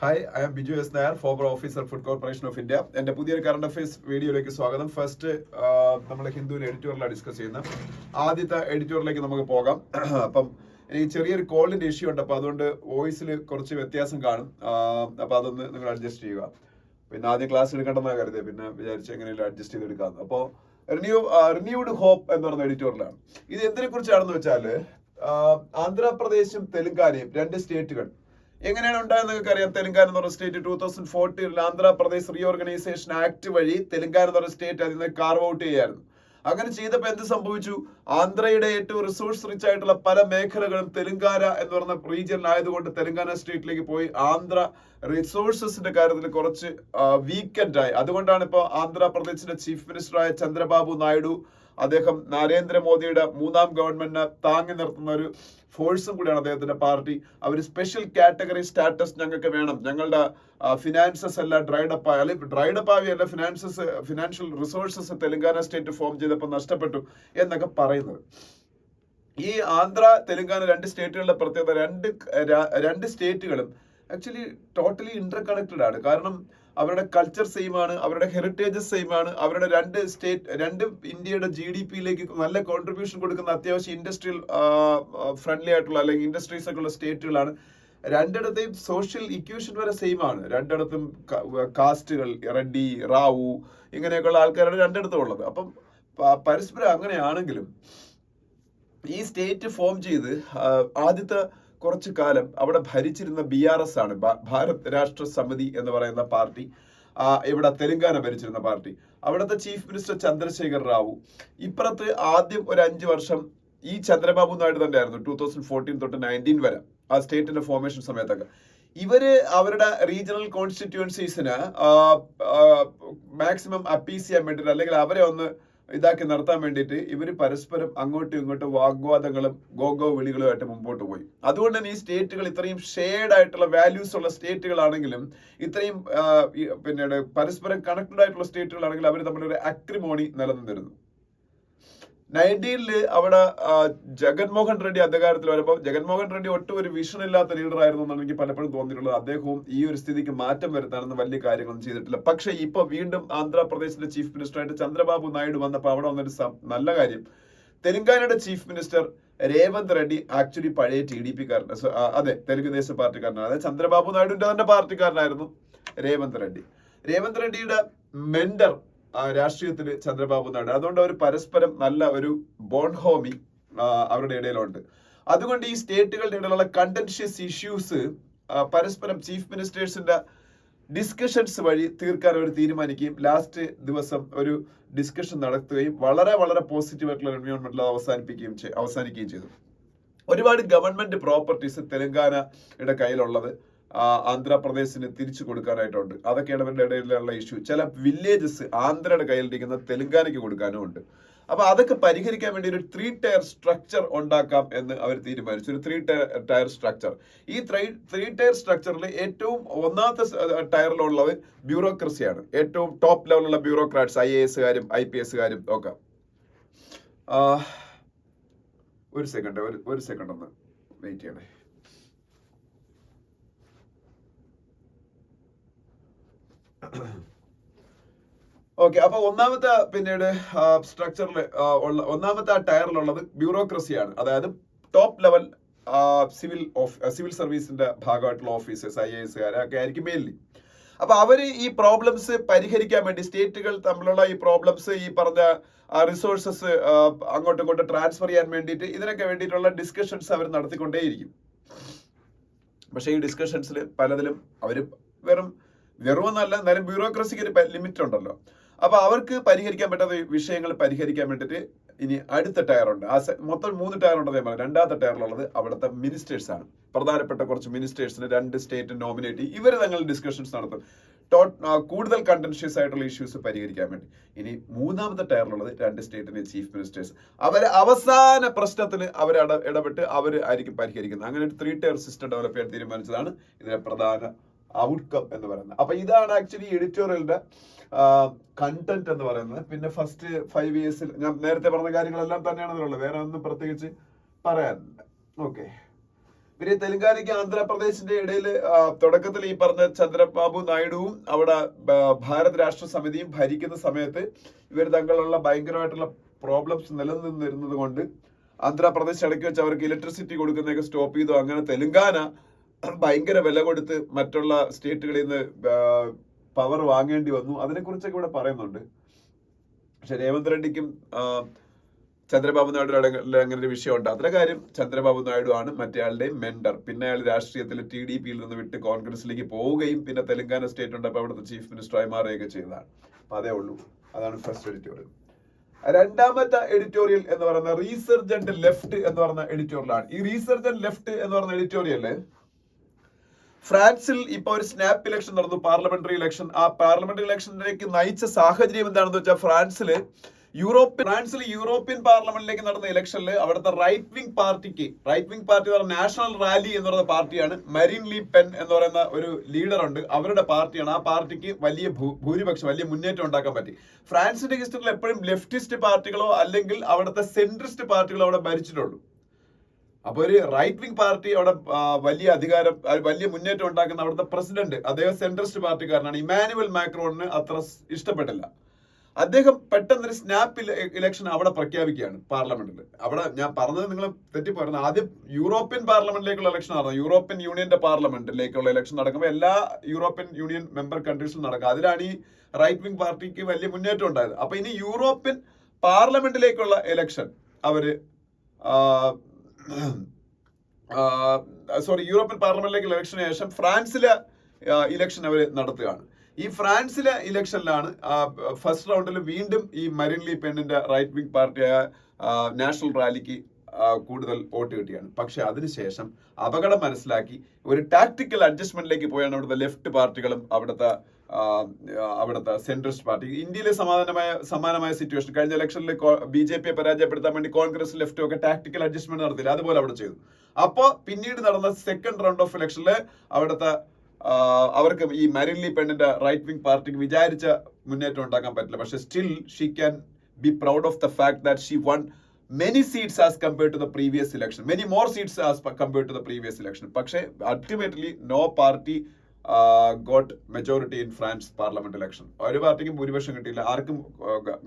Hi, I M Biju S Nair, former officer food corporation of India. എന്റെ പുതിയൊരു current affairs വീഡിയോയിലേക്ക് സ്വാഗതം. ഫസ്റ്റ് നമ്മുടെ ഹിന്ദുവിൽ എഡിറ്റോറിയലാണ് ഡിസ്കസ് ചെയ്യുന്നത്. ആദ്യത്തെ എഡിറ്റോറിയലിലേക്ക് നമുക്ക് പോകാം. അപ്പം എനിക്ക് ചെറിയൊരു കോളിന്റെ ഇഷ്യൂ ഉണ്ട്, അപ്പൊ അതുകൊണ്ട് വോയിസിൽ കുറച്ച് വ്യത്യാസം കാണും. അപ്പൊ അതൊന്ന് നിങ്ങൾ അഡ്ജസ്റ്റ് ചെയ്യുക. പിന്നെ ആദ്യം ക്ലാസ് എടുക്കേണ്ടെന്നാണ് കരുതിയത്, പിന്നെ വിചാരിച്ച് എങ്ങനെയും അഡ്ജസ്റ്റ് ചെയ്തെടുക്കാം. അപ്പോൾ റിന്യൂഡ് ഹോപ്പ് എന്ന് പറയുന്ന എഡിറ്റോറിയലാണ്. ഇത് എന്തിനെ കുറിച്ചാണെന്ന് വെച്ചാൽ, ആന്ധ്രാപ്രദേശും തെലുങ്കാനയും രണ്ട് സ്റ്റേറ്റുകൾ എങ്ങനെയാണ് ഉണ്ടായെന്ന് നിങ്ങൾക്ക് അറിയാം. തെലങ്കാന എന്ന് പറഞ്ഞ സ്റ്റേറ്റ് 2014 ആന്ധ്രാപ്രദേശ് റീഓർഗനൈസേഷൻ ആക്ട് വഴി തെലങ്കാന എന്ന് പറഞ്ഞ സ്റ്റേറ്റ് അതിൽ നിന്ന് കാർവ് ഔട്ട് ചെയ്യായിരുന്നു. അങ്ങനെ ചെയ്തപ്പോൾ എന്ത് സംഭവിച്ചു? ആന്ധ്രയുടെ ഏറ്റവും റിസോഴ്സ് റിച്ച് ആയിട്ടുള്ള പല മേഖലകളും തെലങ്കാന എന്ന് പറയുന്ന റീജിയനിൽ ആയതുകൊണ്ട് തെലങ്കാന സ്റ്റേറ്റിലേക്ക് പോയി ആന്ധ്ര റിസോഴ്സസിന്റെ കാര്യത്തിൽ കുറച്ച് വീക്കെൻഡായി. അതുകൊണ്ടാണ് ഇപ്പോൾ ആന്ധ്രാപ്രദേശിന്റെ ചീഫ് മിനിസ്റ്ററായ ചന്ദ്രബാബു നായിഡു, അദ്ദേഹം നരേന്ദ്രമോദിയുടെ മൂന്നാം ഗവൺമെന്റിനെ താങ്ങി നിർത്തുന്ന ഒരു ഫോഴ്സും കൂടിയാണ് അദ്ദേഹത്തിന്റെ പാർട്ടി. അവർ സ്പെഷ്യൽ കാറ്റഗറി സ്റ്റാറ്റസ് ഞങ്ങൾക്ക് വേണം, ഞങ്ങളുടെ ഫിനാൻസസ് എല്ലാം ഡ്രൈഡപ്പ് ആയി, അല്ലെങ്കിൽ ഡ്രൈഡപ്പ് ആവിയല്ല, financial resources Telangana state form ചെയ്തപ്പോൾ നഷ്ടപ്പെട്ടു എന്നൊക്കെ പറയുന്നത്. ഈ ആന്ധ്ര തെലങ്കാന രണ്ട് സ്റ്റേറ്റുകളുടെ പ്രത്യേകത, രണ്ട് സ്റ്റേറ്റുകളും ആക്ച്വലി ടോട്ടലി ഇന്റർ കണക്റ്റഡ് ആണ്. കാരണം അവരുടെ കൾച്ചർ സെയിം ആണ്, അവരുടെ ഹെറിറ്റേജസ് സെയിം ആണ്, അവരുടെ രണ്ട് ഇന്ത്യയുടെ GDP-യിലേക്ക് നല്ല കോൺട്രിബ്യൂഷൻ കൊടുക്കുന്ന അത്യാവശ്യം ഇൻഡസ്ട്രിയൽ ഫ്രണ്ട്ലി ആയിട്ടുള്ള അല്ലെങ്കിൽ ഇൻഡസ്ട്രീസ് ഒക്കെ ഉള്ള സ്റ്റേറ്റുകളാണ്. രണ്ടിടത്തെയും സോഷ്യൽ ഇക്വേഷൻ വരെ സെയിം ആണ്. രണ്ടിടത്തും കാസ്റ്റുകൾ, റെഡ്ഡി, റാവു ഇങ്ങനെയൊക്കെയുള്ള ആൾക്കാരാണ് രണ്ടിടത്തും ഉള്ളത്. അപ്പം പരസ്പരം അങ്ങനെയാണെങ്കിലും ഈ സ്റ്റേറ്റ് ഫോം ചെയ്ത് ആദ്യത്തെ കുറച്ചു കാലം അവിടെ ഭരിച്ചിരുന്ന BRS ആണ്, ഭാരത് രാഷ്ട്ര സമിതി എന്ന് പറയുന്ന പാർട്ടി. ഇവിടെ തെലങ്കാന ഭരിച്ചിരുന്ന പാർട്ടി, അവിടുത്തെ ചീഫ് മിനിസ്റ്റർ ചന്ദ്രശേഖർ റാവു. ഇപ്പുറത്ത് ആദ്യം ഒരു 5 വർഷം ഈ ചന്ദ്രബാബു നായിഡു തന്നെ ആയിരുന്നു, 2014 തൊട്ട് 19 വരെ ആ സ്റ്റേറ്റിന്റെ ഫോർമേഷൻ സമയത്തൊക്കെ. ഇവര് അവരുടെ റീജിയണൽ കോൺസ്റ്റിറ്റ്യുവൻസീസിന് മാക്സിമം അപ്പീസ് ചെയ്യാൻ വേണ്ടിയിട്ട്, അല്ലെങ്കിൽ അവരെ ഒന്ന് ഇതാക്കി നിർത്താൻ വേണ്ടിയിട്ട് ഇവര് പരസ്പരം അങ്ങോട്ടും ഇങ്ങോട്ടും വാഗ്വാദങ്ങളും ഗോഗോ വിളികളുമായിട്ട് മുമ്പോട്ട് പോയി. അതുകൊണ്ട് തന്നെ ഈ സ്റ്റേറ്റുകൾ ഇത്രയും ഷെയർഡ് ആയിട്ടുള്ള വാല്യൂസ് ഉള്ള സ്റ്റേറ്റുകളാണെങ്കിലും, ഇത്രയും പിന്നീട് പരസ്പരം കണക്റ്റഡ് ആയിട്ടുള്ള സ്റ്റേറ്റുകളാണെങ്കിലും അവർ തമ്മിലൊരു അക്രിമോണി നിലനിന്നിരുന്നു. 19 അവിടെ ജഗൻമോഹൻ റെഡ്ഡി അധികാരത്തിൽ വരുമ്പോൾ, ജഗൻമോഹൻ റെഡ്ഡി ഒട്ടും ഒരു വിഷൻ ഇല്ലാത്ത ലീഡർ ആയിരുന്നു എന്നാണ് എനിക്ക് പലപ്പോഴും തോന്നിയിട്ടുള്ളത്. അദ്ദേഹവും ഈ ഒരു സ്ഥിതിക്ക് മാറ്റം വരുത്താനെന്ന് വലിയ കാര്യങ്ങളൊന്നും ചെയ്തിട്ടില്ല. പക്ഷേ ഇപ്പൊ വീണ്ടും ആന്ധ്രാപ്രദേശിന്റെ ചീഫ് മിനിസ്റ്ററായിട്ട് ചന്ദ്രബാബു നായിഡു വന്നപ്പോൾ അവിടെ വന്നൊരു നല്ല കാര്യം, തെലങ്കാനയുടെ chief minister Revanth Reddy actually പഴയ TDP കാരനാണ്. അതെ, തെലുങ്കുദേശം പാർട്ടിക്കാരനാണ്. അതായത് ചന്ദ്രബാബു നായിഡുവിന്റെ തന്നെ പാർട്ടിക്കാരനായിരുന്നു രേവന്ത് റെഡ്ഡി. രേവന്ത് റെഡ്ഡിയുടെ മെന്റർ രാഷ്ട്രീയത്തിൽ ചന്ദ്രബാബു നായിഡു. അതുകൊണ്ട് അവർ പരസ്പരം നല്ല ഒരു ബോണ്ട് ഹോമി അവരുടെ ഇടയിലുണ്ട്. അതുകൊണ്ട് ഈ സ്റ്റേറ്റുകളുടെ ഇടയിലുള്ള കണ്ടൻഷ്യസ് ഇഷ്യൂസ് പരസ്പരം ചീഫ് മിനിസ്റ്റേഴ്സിന്റെ ഡിസ്കഷൻസ് വഴി തീർക്കാൻ അവർ തീരുമാനിക്കുകയും ലാസ്റ്റ് ദിവസം ഒരു ഡിസ്കഷൻ നടത്തുകയും വളരെ വളരെ പോസിറ്റീവ് ആയിട്ടുള്ള എൻവയോൺമെന്റിൽ അവസാനിക്കുകയും ചെയ്തു. ഒരുപാട് ഗവൺമെന്റ് പ്രോപ്പർട്ടീസ് തെലങ്കാനയുടെ കയ്യിലുള്ളത് ആന്ധ്രാപ്രദേശിന് തിരിച്ചു കൊടുക്കാനായിട്ടുണ്ട്. അതൊക്കെയാണ് അവരുടെ ഇടയിലുള്ള ഇഷ്യൂ. ചില വില്ലേജസ് ആന്ധ്രയുടെ കയ്യിലിരിക്കുന്ന തെലങ്കാനയ്ക്ക് കൊടുക്കാനും ഉണ്ട്. അപ്പൊ അതൊക്കെ പരിഹരിക്കാൻ വേണ്ടി ഒരു 3 ടയർ സ്ട്രക്ചർ ഉണ്ടാക്കാം എന്ന് അവർ തീരുമാനിച്ചു. ഒരു 3 ടയർ സ്ട്രക്ചർ. ഈ 3 ടയർ സ്ട്രക്ചറിൽ ഏറ്റവും ഒന്നാമത്തെ ടയറിലുള്ളത് ബ്യൂറോക്രസിയാണ്. ഏറ്റവും ടോപ്പ് ലെവലുള്ള ബ്യൂറോക്രാറ്റ്സ്, IAS കാരും IPS കാരും ഒക്കെ. ഒരു സെക്കൻഡ് ഒന്ന് വെയിറ്റ് ചെയ്യണേ. ഓക്കെ, അപ്പൊ ഒന്നാമത്തെ പിന്നീട് സ്ട്രക്ചറിൽ ഒന്നാമത്തെ ടയറിലുള്ളത് ബ്യൂറോക്രസിയാണ്. അതായത് ടോപ്പ് ലെവൽ സിവിൽ സർവീസിന്റെ ഭാഗമായിട്ടുള്ള ഓഫീസേഴ്സ്, IAS കാരൊക്കെ ആയിരിക്കും മെയിൻലി. അപ്പൊ അവര് ഈ പ്രോബ്ലംസ് പരിഹരിക്കാൻ വേണ്ടി, സ്റ്റേറ്റുകൾ തമ്മിലുള്ള ഈ പ്രോബ്ലംസ്, ഈ പറഞ്ഞ റിസോഴ്സസ് അങ്ങോട്ടും ഇങ്ങോട്ടും ട്രാൻസ്ഫർ ചെയ്യാൻ വേണ്ടിയിട്ട്, ഇതിനൊക്കെ വേണ്ടിയിട്ടുള്ള ഡിസ്കഷൻസ് അവർ നടത്തിക്കൊണ്ടേയിരിക്കും. പക്ഷെ ഈ ഡിസ്കഷൻസിൽ പലതിലും അവര് വെറുമെന്നല്ല, എന്നാലും ബ്യൂറോക്രസിക്ക് ഒരു ലിമിറ്റ് ഉണ്ടല്ലോ. അപ്പൊ അവർക്ക് പരിഹരിക്കാൻ പറ്റാത്ത വിഷയങ്ങൾ പരിഹരിക്കാൻ വേണ്ടിയിട്ട് ഇനി അടുത്ത ടയറുണ്ട്. മൊത്തം 3 ടയർ ഉണ്ടെന്ന് പറയാം. രണ്ടാമത്തെ ടയറിലുള്ളത് അവിടുത്തെ മിനിസ്റ്റേഴ്സ് ആണ്. പ്രധാനപ്പെട്ട കുറച്ച് മിനിസ്റ്റേഴ്സിന് 2 സ്റ്റേറ്റ് നോമിനേറ്റ് ചെയ്യും. ഇവർ തങ്ങൾ ഡിസ്കഷൻസ് നടത്തും കൂടുതൽ കണ്ടൻഷ്യസ് ആയിട്ടുള്ള ഇഷ്യൂസ് പരിഹരിക്കാൻ വേണ്ടി. ഇനി മൂന്നാമത്തെ ടയറിലുള്ളത് 2 സ്റ്റേറ്റിന്റെ ചീഫ് മിനിസ്റ്റേഴ്സ്. അവരെ അവസാന പ്രശ്നത്തിന് അവർ ഇടപെട്ട് അവർ ആയിരിക്കും പരിഹരിക്കുന്നത്. അങ്ങനെ ഒരു 3 ടയർ സിസ്റ്റം ഡെവലപ്പ് ചെയ്യാൻ തീരുമാനിച്ചതാണ് ഇതിലെ പ്രധാന ഔട്ട്കം എന്ന് പറയുന്നത്. അപ്പൊ ഇതാണ് ആക്ച്വലി എഡിറ്റോറിയലിന്റെ കണ്ടന്റ് എന്ന് പറയുന്നത്. പിന്നെ ഫസ്റ്റ് 5 ഇയേഴ്സിൽ ഞാൻ നേരത്തെ പറഞ്ഞ കാര്യങ്ങളെല്ലാം തന്നെയാണ് ഇതിലുള്ളത്, വേറെ ഒന്നും പ്രത്യേകിച്ച് പറയാനില്ല. ഓക്കെ, പിന്നെ തെലങ്കാനയ്ക്ക് ആന്ധ്രാപ്രദേശിന്റെ ഇടയിൽ തുടക്കത്തിൽ ഈ പറഞ്ഞ ചന്ദ്രബാബു നായിഡുവും അവിടെ ഭാരത് രാഷ്ട്ര സമിതിയും ഭരിക്കുന്ന സമയത്ത് ഇവർ തങ്ങളുള്ള ഭയങ്കരമായിട്ടുള്ള പ്രോബ്ലംസ് നിലനിന്നിരുന്നത് കൊണ്ട് ആന്ധ്രാപ്രദേശ് ഇടയ്ക്ക് വെച്ച് അവർക്ക് ഇലക്ട്രിസിറ്റി കൊടുക്കുന്നതൊക്കെ സ്റ്റോപ്പ് ചെയ്തു. അങ്ങനെ തെലങ്കാന ഭയങ്കര വില കൊടുത്ത് മറ്റുള്ള സ്റ്റേറ്റുകളിൽ നിന്ന് പവർ വാങ്ങേണ്ടി വന്നു. അതിനെക്കുറിച്ചൊക്കെ ഇവിടെ പറയുന്നുണ്ട്. പക്ഷെ രേവന്ത് റെഡ്ഡിക്കും ചന്ദ്രബാബു നായിഡു അങ്ങനെ ഒരു വിഷയമുണ്ട്. അതിലെ കാര്യം ചന്ദ്രബാബു നായിഡു ആണ് മറ്റേയാളുടെയും മെന്റർ. പിന്നെ അയാൾ രാഷ്ട്രീയത്തിൽ TDPയിൽ നിന്ന് വിട്ട് കോൺഗ്രസിലേക്ക് പോവുകയും പിന്നെ തെലങ്കാന സ്റ്റേറ്റ് ഉണ്ട്, അപ്പോൾ അവിടുത്തെ ചീഫ് മിനിസ്റ്ററായി മാറുകയൊക്കെ ചെയ്തതാണ്. അപ്പൊ അതേ ഉള്ളൂ. അതാണ് ഫസ്റ്റ് എഡിറ്റോറിയൽ. രണ്ടാമത്തെ എഡിറ്റോറിയൽ എന്ന് പറയുന്ന റീസർജന്റ് ലെഫ്റ്റ് എന്ന് പറയുന്ന എഡിറ്റോറിയലാണ്. ഈ റീസർജന്റ് ലെഫ്റ്റ് എന്ന് പറയുന്ന എഡിറ്റോറിയല് ഫ്രാൻസിൽ ഇപ്പൊ ഒരു സ്നാപ്പ് ഇലക്ഷൻ നടന്നു, പാർലമെന്ററി ഇലക്ഷൻ. ആ പാർലമെന്ററി ഇലക്ഷനിലേക്ക് നയിച്ച സാഹചര്യം എന്താണെന്ന് വെച്ചാൽ ഫ്രാൻസിൽ യൂറോപ്യൻ പാർലമെന്റിലേക്ക് നടന്ന ഇലക്ഷനിൽ അവിടുത്തെ റൈറ്റ് വിംഗ് പാർട്ടി എന്ന് പറയുന്ന നാഷണൽ റാലി എന്ന് പറയുന്ന പാർട്ടിയാണ്. മരീൻ ലീ പെൻ എന്ന് പറയുന്ന ഒരു ലീഡർ ഉണ്ട്, അവരുടെ പാർട്ടിയാണ്. ആ പാർട്ടിക്ക് വലിയ ഭൂരിപക്ഷം, വലിയ മുന്നേറ്റം ഉണ്ടാക്കാൻ പറ്റി. ഫ്രാൻസിന്റെ ഹിസ്റ്ററിയിൽ എപ്പോഴും ലെഫ്റ്റിസ്റ്റ് പാർട്ടികളോ അല്ലെങ്കിൽ അവിടുത്തെ സെൻട്രിസ്റ്റ് പാർട്ടികളോ അവിടെ ഭരിച്ചിട്ടുള്ളൂ. അപ്പൊ ഒരു റൈറ്റ് വിംഗ് പാർട്ടി അവിടെ വലിയ അധികാരം, വലിയ മുന്നേറ്റം ഉണ്ടാക്കുന്ന അവിടുത്തെ പ്രസിഡന്റ് അദ്ദേഹം സെൻട്രിസ്റ്റ് പാർട്ടിക്കാരനാണ്. ഇമാനുവൽ മാക്രോണിന് അത്ര ഇഷ്ടപ്പെട്ടില്ല. അദ്ദേഹം പെട്ടെന്നൊരു സ്നാപ്പ് ഇലക്ഷൻ അവിടെ പ്രഖ്യാപിക്കുകയാണ് പാർലമെന്റിൽ. അവിടെ ഞാൻ പറഞ്ഞത് നിങ്ങൾ തെറ്റിപ്പോയിരുന്നു. ആദ്യം യൂറോപ്യൻ പാർലമെന്റിലേക്കുള്ള ഇലക്ഷൻ നടന്നു. യൂറോപ്യൻ യൂണിയന്റെ പാർലമെന്റിലേക്കുള്ള ഇലക്ഷൻ നടക്കുമ്പോൾ എല്ലാ യൂറോപ്യൻ യൂണിയൻ മെമ്പർ കൺട്രീസിലും നടക്കുക. അതിലാണ് ഈ റൈറ്റ് വിംഗ് പാർട്ടിക്ക് വലിയ മുന്നേറ്റം ഉണ്ടായത്. അപ്പൊ ഇനി യൂറോപ്യൻ പാർലമെന്റിലേക്കുള്ള ഇലക്ഷൻ യൂറോപ്യൻ പാർലമെന്റിലേക്കുള്ള ഇലക്ഷന് ശേഷം ഫ്രാൻസിലെ ഇലക്ഷൻ അവർ നടത്തുകയാണ്. ഈ ഫ്രാൻസിലെ ഇലക്ഷനിലാണ് ഫസ്റ്റ് റൗണ്ടിൽ വീണ്ടും ഈ മരീൻ ലീ പെന്നിന്റെ റൈറ്റ് വിംഗ് പാർട്ടിയായ നാഷണൽ റാലിക്ക് കൂടുതൽ വോട്ട് കിട്ടിയാണ്. പക്ഷെ അതിനുശേഷം അപകടം മനസ്സിലാക്കി ഒരു ടാക്ടിക്കൽ അഡ്ജസ്റ്റ്മെന്റിലേക്ക് പോയാണ് അവിടുത്തെ ലെഫ്റ്റ് പാർട്ടികളും അവിടുത്തെ സെൻട്രിസ്റ്റ് പാർട്ടി. ഇന്ത്യയിലെ സമാനമായ സിറ്റുവേഷൻ കഴിഞ്ഞ ഇലക്ഷനിൽ BJP പരാജയപ്പെടുത്താൻ വേണ്ടി കോൺഗ്രസ് ലെഫ്റ്റും ഒക്കെ ടാക്ടിക്കൽ അഡ്ജസ്റ്റ്മെന്റ് നടത്തില്ല, അതുപോലെ അവിടെ ചെയ്തു. അപ്പോൾ പിന്നീട് നടന്ന സെക്കൻഡ് റൗണ്ട് ഓഫ് ഇലക്ഷനിൽ അവർക്ക് ഈ മരീൻ ലീ പെന്നിന്റെ റൈറ്റ് വിംഗ് പാർട്ടിക്ക് വിചാരിച്ച മുന്നേറ്റം ഉണ്ടാക്കാൻ പറ്റില്ല. പക്ഷെ still she can be proud of the fact that she one many seats as compared to the previous election, many more seats as compared to the previous election. പക്ഷേ ultimately no party got majority in France parliament election. ഒരു പാർട്ടിക്കും ഭൂരിപക്ഷം കിട്ടിയില്ല, ആർക്കും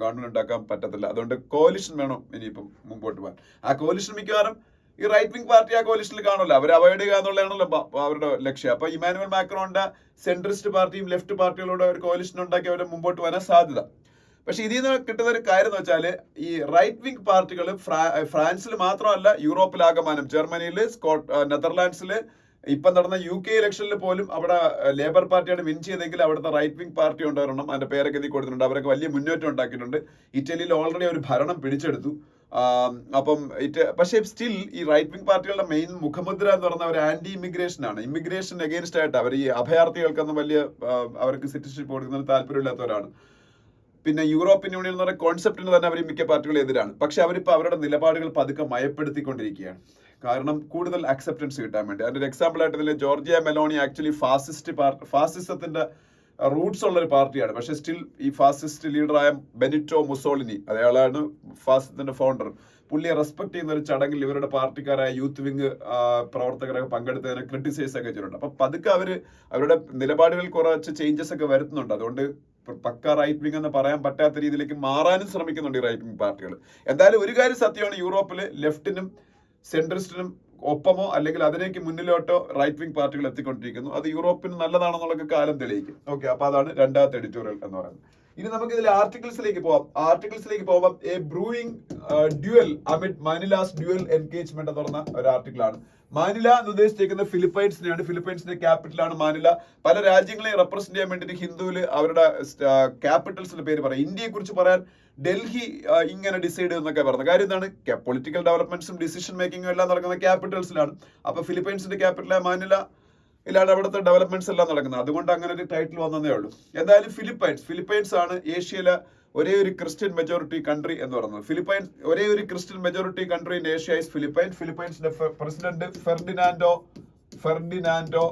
government ഉണ്ടാക്കാൻ പറ്റത്തില്ല. അതുകൊണ്ട് കോalition വേണം ഇനിയിപ്പം മുമ്പോട്ട് പോകാൻ. ആ കോalition മിക്കവാറും ഈ റൈറ്റ് വിംഗ് പാർട്ടി ആ കോalitionൽ കാണില്ല, അവർ അവോയ്ഡ് ചെയ്യുക എന്നുള്ളതാണല്ലോ അവരുടെ ലക്ഷ്യം. അപ്പൊ ഇമാനുവൽ മാക്രോണിന്റെ സെൻട്രിസ്റ്റ് പാർട്ടിയും ലെഫ്റ്റ് പാർട്ടികളോട് ഒരു കോalition ഉണ്ടാക്കി അവർ മുമ്പോട്ട് പോകാൻ സാധ്യത. പക്ഷെ ഇതിൽ നിന്ന് കിട്ടുന്ന ഒരു കാര്യം എന്ന് വെച്ചാൽ ഈ റൈറ്റ് വിംഗ് പാർട്ടികൾ ഫ്രാൻസിൽ മാത്രമല്ല യൂറോപ്പിലാകമാനം, ജർമ്മനിയിൽ, നെതർലാൻഡ്സിൽ, ഇപ്പം നടന്ന UK ഇലക്ഷനിൽ പോലും അവിടെ ലേബർ പാർട്ടിയാണ് വിൻ ചെയ്തെങ്കിൽ അവിടുത്തെ റൈറ്റ് വിംഗ് പാർട്ടി ഉണ്ടാവണം, അതിന്റെ പേരൊക്കെ എഴുതി കൊടുത്തിട്ടുണ്ട്. അവരൊക്കെ വലിയ മുന്നേറ്റം ഉണ്ടാക്കിയിട്ടുണ്ട്. ഇറ്റലിയിൽ ഓൾറെഡി ഒരു ഭരണം പിടിച്ചെടുത്തു. അപ്പം പക്ഷേ സ്റ്റിൽ ഈ റൈറ്റ് വിംഗ് പാർട്ടികളുടെ മെയിൻ മുഖമുദ്ര എന്ന് പറഞ്ഞാൽ അവർ ആന്റി ഇമിഗ്രേഷൻ ആണ്. ഇമിഗ്രേഷൻ അഗെയിൻസ്റ്റ് ആയിട്ട് അവർ ഈ അഭയാർത്ഥികൾക്കൊന്നും വലിയ അവർക്ക് സിറ്റിസൺഷിപ്പ് കൊടുക്കുന്നതിന് താല്പര്യമില്ലാത്തവരാണ്. പിന്നെ യൂറോപ്യൻ യൂണിയൻ എന്ന് പറയുന്ന കോൺസെപ്റ്റിന് തന്നെ അവർ മിക്ക പാർട്ടികളും എതിരാണ്. പക്ഷെ അവരിപ്പോൾ അവരുടെ നിലപാടുകൾ പതുക്കെ മയപ്പെടുത്തിക്കൊണ്ടിരിക്കുകയാണ്, കാരണം കൂടുതൽ അക്സെപ്റ്റൻസ് കിട്ടാൻ വേണ്ടി. അതിന്റെ ഒരു എക്സാമ്പിൾ ആയിട്ട് ഇതിൽ ജോർജിയ മെലോണി ആക്ച്വലി ഫാസിസത്തിന്റെ റൂട്ട്സ് ഉള്ള ഒരു പാർട്ടിയാണ്. പക്ഷെ സ്റ്റിൽ ഈ ഫാസിസ്റ്റ് ലീഡറായ ബെനിറ്റോ മുസോളിനി, അയാളാണ് ഫാസിസത്തിന്റെ ഫൗണ്ടർ, പുള്ളിയെ റെസ്പെക്ട് ചെയ്യുന്ന ഒരു ചടങ്ങിൽ ഇവരുടെ പാർട്ടിക്കാരായ യൂത്ത് വിംഗ് പ്രവർത്തകരൊക്കെ പങ്കെടുത്തതിനെ ക്രിട്ടിസൈസ് ഒക്കെ ചെയ്തിട്ടുണ്ട്. അപ്പൊ പതുക്കെ അവരുടെ നിലപാടുകളിൽ കുറച്ച് ചേഞ്ചസ് ഒക്കെ വരുത്തുന്നുണ്ട്. അതുകൊണ്ട് പക്ക റൈറ്റ് വിംഗ് എന്ന് പറയാൻ പറ്റാത്ത രീതിയിലേക്ക് മാറാനും ശ്രമിക്കുന്നുണ്ട് ഈ റൈറ്റ് വിംഗ് പാർട്ടികൾ. എന്തായാലും ഒരു കാര്യം സത്യമാണ്, യൂറോപ്പിൽ ലെഫ്റ്റിനും സെൻട്രിസ്റ്റിനും ഒപ്പമോ അല്ലെങ്കിൽ അതിലേക്ക് മുന്നിലോട്ടോ റൈറ്റ് വിംഗ് പാർട്ടികൾ എത്തിക്കൊണ്ടിരിക്കുന്നു. അത് യൂറോപ്പിന് നല്ലതാണെന്നുള്ള കാലം തെളിയിക്കും. ഓക്കെ, അപ്പൊ അതാണ് രണ്ടാമത്തെ എഡിറ്റോറിയൽ എന്ന് പറയുന്നത്. ഇനി നമുക്ക് ഇതിലെ ആർട്ടിക്കിൾസിലേക്ക് പോവാം. A brewing duel amid Manila's dual engagement എന്ന് പറഞ്ഞ ഒരു ആർട്ടിക്കിളാണ്. മാനില എന്ന് ഉദ്ദേശിച്ചിരിക്കുന്നത് ഫിലിപ്പൈൻസിനെയാണ്. ഫിലിപ്പൈൻസിന്റെ ക്യാപിറ്റലാണ് മാനില. പല രാജ്യങ്ങളെയും റെപ്രസെന്റ് ചെയ്യാൻ വേണ്ടിയിട്ട് ഹിന്ദുവിൽ അവരുടെ ക്യാപിറ്റൽസിന്റെ പേര് പറയാം. ഇന്ത്യയെ കുറിച്ച് പറയാൻ ഡൽഹി ഇങ്ങനെ ഡിസൈഡ് ചെയ്യുന്നൊക്കെ പറയുന്നത്. കാര്യം എന്താണ്? പൊളിറ്റിക്കൽ ഡെവലപ്മെന്റ്സും ഡിസിഷൻ മേക്കിങ്ങും എല്ലാം നടക്കുന്ന ക്യാപിറ്റൽസിലാണ്. അപ്പൊ ഫിലിപ്പൈൻസിന്റെ ക്യാപിറ്റലായ മാനില ഇല്ലാണ്ട് അവിടുത്തെ ഡെവലപ്മെന്റ്സ് എല്ലാം നടക്കുന്നത്. അതുകൊണ്ട് അങ്ങനെ ഒരു ടൈറ്റിൽ വന്നതേ ഉള്ളൂ. എന്തായാലും ഫിലിപ്പൈൻസ് ആണ് ഏഷ്യയിലെ ഒരേ ഒരു ക്രിസ്ത്യൻ മെജോറിറ്റി കൺട്രി എന്ന് പറയുന്നത്. ഒരേ ഒരു Christian majority country in Asia is ഫിലിപ്പൈൻസിന്റെ പ്രസിഡന്റ് ഫെർഡിനാൻഡോ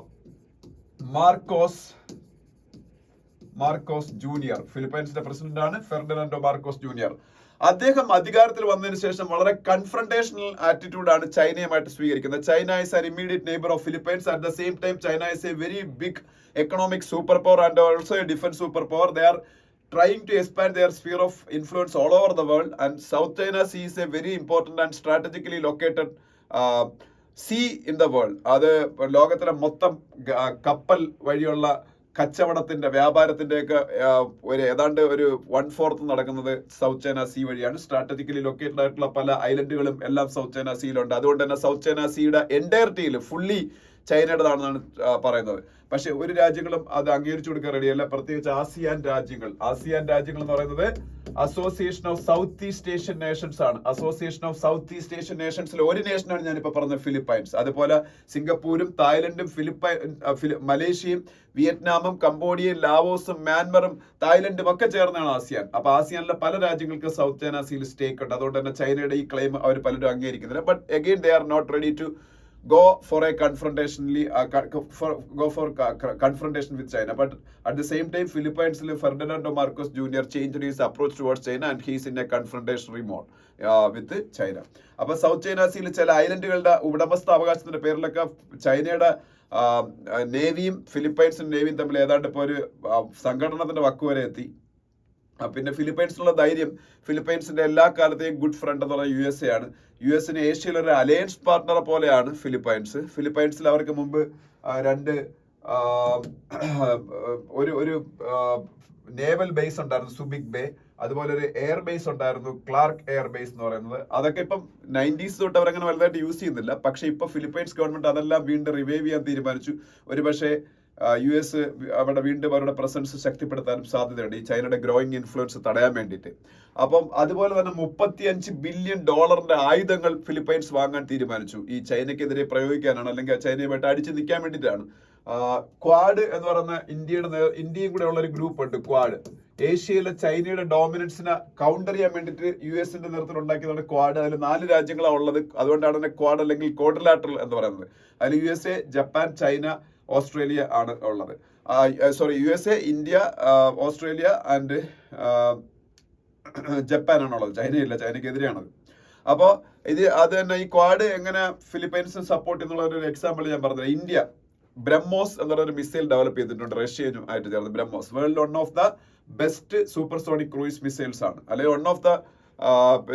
മാർക്കോസ് ജൂനിയർ. ഫിലിപ്പൈൻസിന്റെ പ്രസിഡന്റ് ആണ് ഫെർഡിനാൻഡോ മാർക്കോസ് ജൂനിയർ. അദ്ദേഹം അധികാരത്തിൽ വന്നതിന് ശേഷം വളരെ കൺഫ്രണ്ടേഷണൽ ആറ്റിറ്റ്യൂഡാണ് ചൈനയുമായിട്ട് സ്വീകരിക്കുന്നത്. China is an immediate neighbour of Philippines. At the same time China is a very big economic superpower and also a defense superpower. They are trying to expand their sphere of influence all over the world, and South China Sea is a very important and strategically located sea in the world. അത് ലോകത്തിലെ മൊത്തം കപ്പൽ വഴിയുള്ള കച്ചവടത്തിന്റെ വ്യാപാരത്തിന്റെയൊക്കെ ഒരു ഏതാണ്ട് ഒരു 1/4 നടക്കുന്നത് സൗത്ത് ചൈന സീ വഴിയാണ്. സ്ട്രാറ്റജിക്കലി ലൊക്കേറ്റഡ് ആയിട്ടുള്ള പല ഐലൻഡുകളും എല്ലാം സൗത്ത് ചൈന സീയിലുണ്ട്. അതുകൊണ്ട് തന്നെ സൗത്ത് ചൈന സീയുടെ എൻറ്റയർറ്റിയിൽ ഫുള്ളി ചൈനയുടേതാണെന്നാണ് പറയുന്നത്. പക്ഷെ ഒരു രാജ്യങ്ങളും അത് അംഗീകരിച്ചു കൊടുക്കാൻ റെഡിയല്ല, പ്രത്യേകിച്ച് ആസിയാൻ രാജ്യങ്ങൾ. ആസിയാൻ രാജ്യങ്ങൾ എന്ന് പറയുന്നത് Association of South East Asian Nations ആണ്. Association of South East Asian നേഷൻസിൽ ഒരു നേഷനാണ് ഞാനിപ്പോ പറഞ്ഞത്, ഫിലിപ്പൈൻസ്. അതുപോലെ സിംഗപ്പൂരും തായ്ലൻഡും മലേഷ്യയും വിയറ്റ്നാമും കംബോഡിയയും ലാവോസും മ്യാൻമറും തായ്ലൻഡും ഒക്കെ ചേർന്നാണ് ആസിയാൻ. അപ്പൊ ആസിയാനിലെ പല രാജ്യങ്ങൾക്ക് സൗത്ത് ചൈന സീയിൽ സ്റ്റേക്ക് ഉണ്ട്. അതുകൊണ്ട് തന്നെ ചൈനയുടെ ഈ ക്ലെയിം അവർ പലരും അംഗീകരിക്കുന്നില്ല. But again they are not ready to go for confrontation with China. But at the same time, Philippines Ferdinando Marcos Jr. changed his approach towards China and he is in a confrontationary mode with China. അപ്പോൾ south China സീയിൽ ചില ഐലൻഡുകളുടെ ഉടമസ്ഥ അവകാശത്തിന്റെ പേരിലൊക്കെ ചൈനയുടെ നേവിയും ഫിലിപ്പൈൻസും നേവിയും തമ്മിൽ ഏതാണ്ട് ഇപ്പോൾ ഒരു സംഘടനത്തിന്റെ വക്കുവരെ എത്തി. പിന്നെ ഫിലിപ്പൈൻസിലുള്ള ധൈര്യം, ഫിലിപ്പൈൻസിന്റെ എല്ലാ കാലത്തെയും ഗുഡ് ഫ്രണ്ട് എന്ന് പറയുന്നത് USA ആണ്. US-ന് ഏഷ്യയിലെ ഒരു അലയൻസ് പാർട്ണറെ പോലെയാണ് ഫിലിപ്പൈൻസ്. ഫിലിപ്പൈൻസിൽ അവർക്ക് മുമ്പ് ഒരു നേവൽ ബേസ് ഉണ്ടായിരുന്നു, സുബിക് ബേ. അതുപോലെ ഒരു എയർ ബേസ് ഉണ്ടായിരുന്നു, ക്ലാർക്ക് എയർ ബേസ് എന്ന് പറയുന്നത്. അതൊക്കെ ഇപ്പം 90s തൊട്ട് അവരങ്ങനെ വലുതായിട്ട് യൂസ് ചെയ്യുന്നില്ല. പക്ഷെ ഇപ്പൊ ഫിലിപ്പൈൻസ് ഗവൺമെന്റ് അതെല്ലാം വീണ്ടും റിവൈവ് ചെയ്യാൻ തീരുമാനിച്ചു. ഒരുപക്ഷെ US അവിടെ വീണ്ടും അവരുടെ പ്രസൻസ് ശക്തിപ്പെടുത്താനും സാധ്യതയുണ്ട്, ഈ ചൈനയുടെ ഗ്രോയിങ് ഇൻഫ്ലുവൻസ് തടയാൻ വേണ്ടിയിട്ട്. അപ്പം അതുപോലെ തന്നെ $35 ബില്യൺ ആയുധങ്ങൾ ഫിലിപ്പൈൻസ് വാങ്ങാൻ തീരുമാനിച്ചു. ഈ ചൈനയ്ക്കെതിരെ പ്രയോഗിക്കാനാണ്, അല്ലെങ്കിൽ ചൈനയുമായിട്ട് അടിച്ചു നിൽക്കാൻ വേണ്ടിയിട്ടാണ്. ക്വാഡ് എന്ന് പറയുന്ന ഇന്ത്യയും കൂടെ ഉള്ള ഒരു ഗ്രൂപ്പ് ഉണ്ട്, ക്വാഡ്. ഏഷ്യയിലെ ചൈനയുടെ ഡോമിനൻസിനെ കൗണ്ടർ ചെയ്യാൻ വേണ്ടിയിട്ട് US-ന്റെ നേതൃത്വത്തിൽ ഉണ്ടാക്കിയതാണ് ക്വാഡ്. അതിൽ 4 രാജ്യങ്ങളാണ് ഉള്ളത്. അതുകൊണ്ടാണ് തന്നെ ക്വാഡ് അല്ലെങ്കിൽ ക്വാഡ്രിലാറ്ററൽ എന്ന് പറയുന്നത്. അതിൽ USA, ജപ്പാൻ, ചൈന, ഓസ്ട്രേലിയ ആണ് ഉള്ളത്. USA, ഇന്ത്യ, ഓസ്ട്രേലിയ ആൻഡ് ജപ്പാനാണുള്ളത്. ചൈനയില്ല, ചൈനയ്ക്കെതിരെയാണത്. അപ്പോൾ അത് തന്നെ ഈ ക്വാഡ് എങ്ങനെ ഫിലിപ്പൈൻസിന് സപ്പോർട്ട് എന്നുള്ള ഒരു എക്സാമ്പിൾ ഞാൻ പറഞ്ഞത്. ഇന്ത്യ ബ്രഹ്മോസ് എന്നുള്ള ഒരു മിസൈൽ ഡെവലപ്പ് ചെയ്തിട്ടുണ്ട് റഷ്യനും ആയിട്ട് ചേർന്ന്. BrahMos world one of the best supersonic cruise missiles ആണ്, അല്ലെങ്കിൽ വൺ ഓഫ് ദ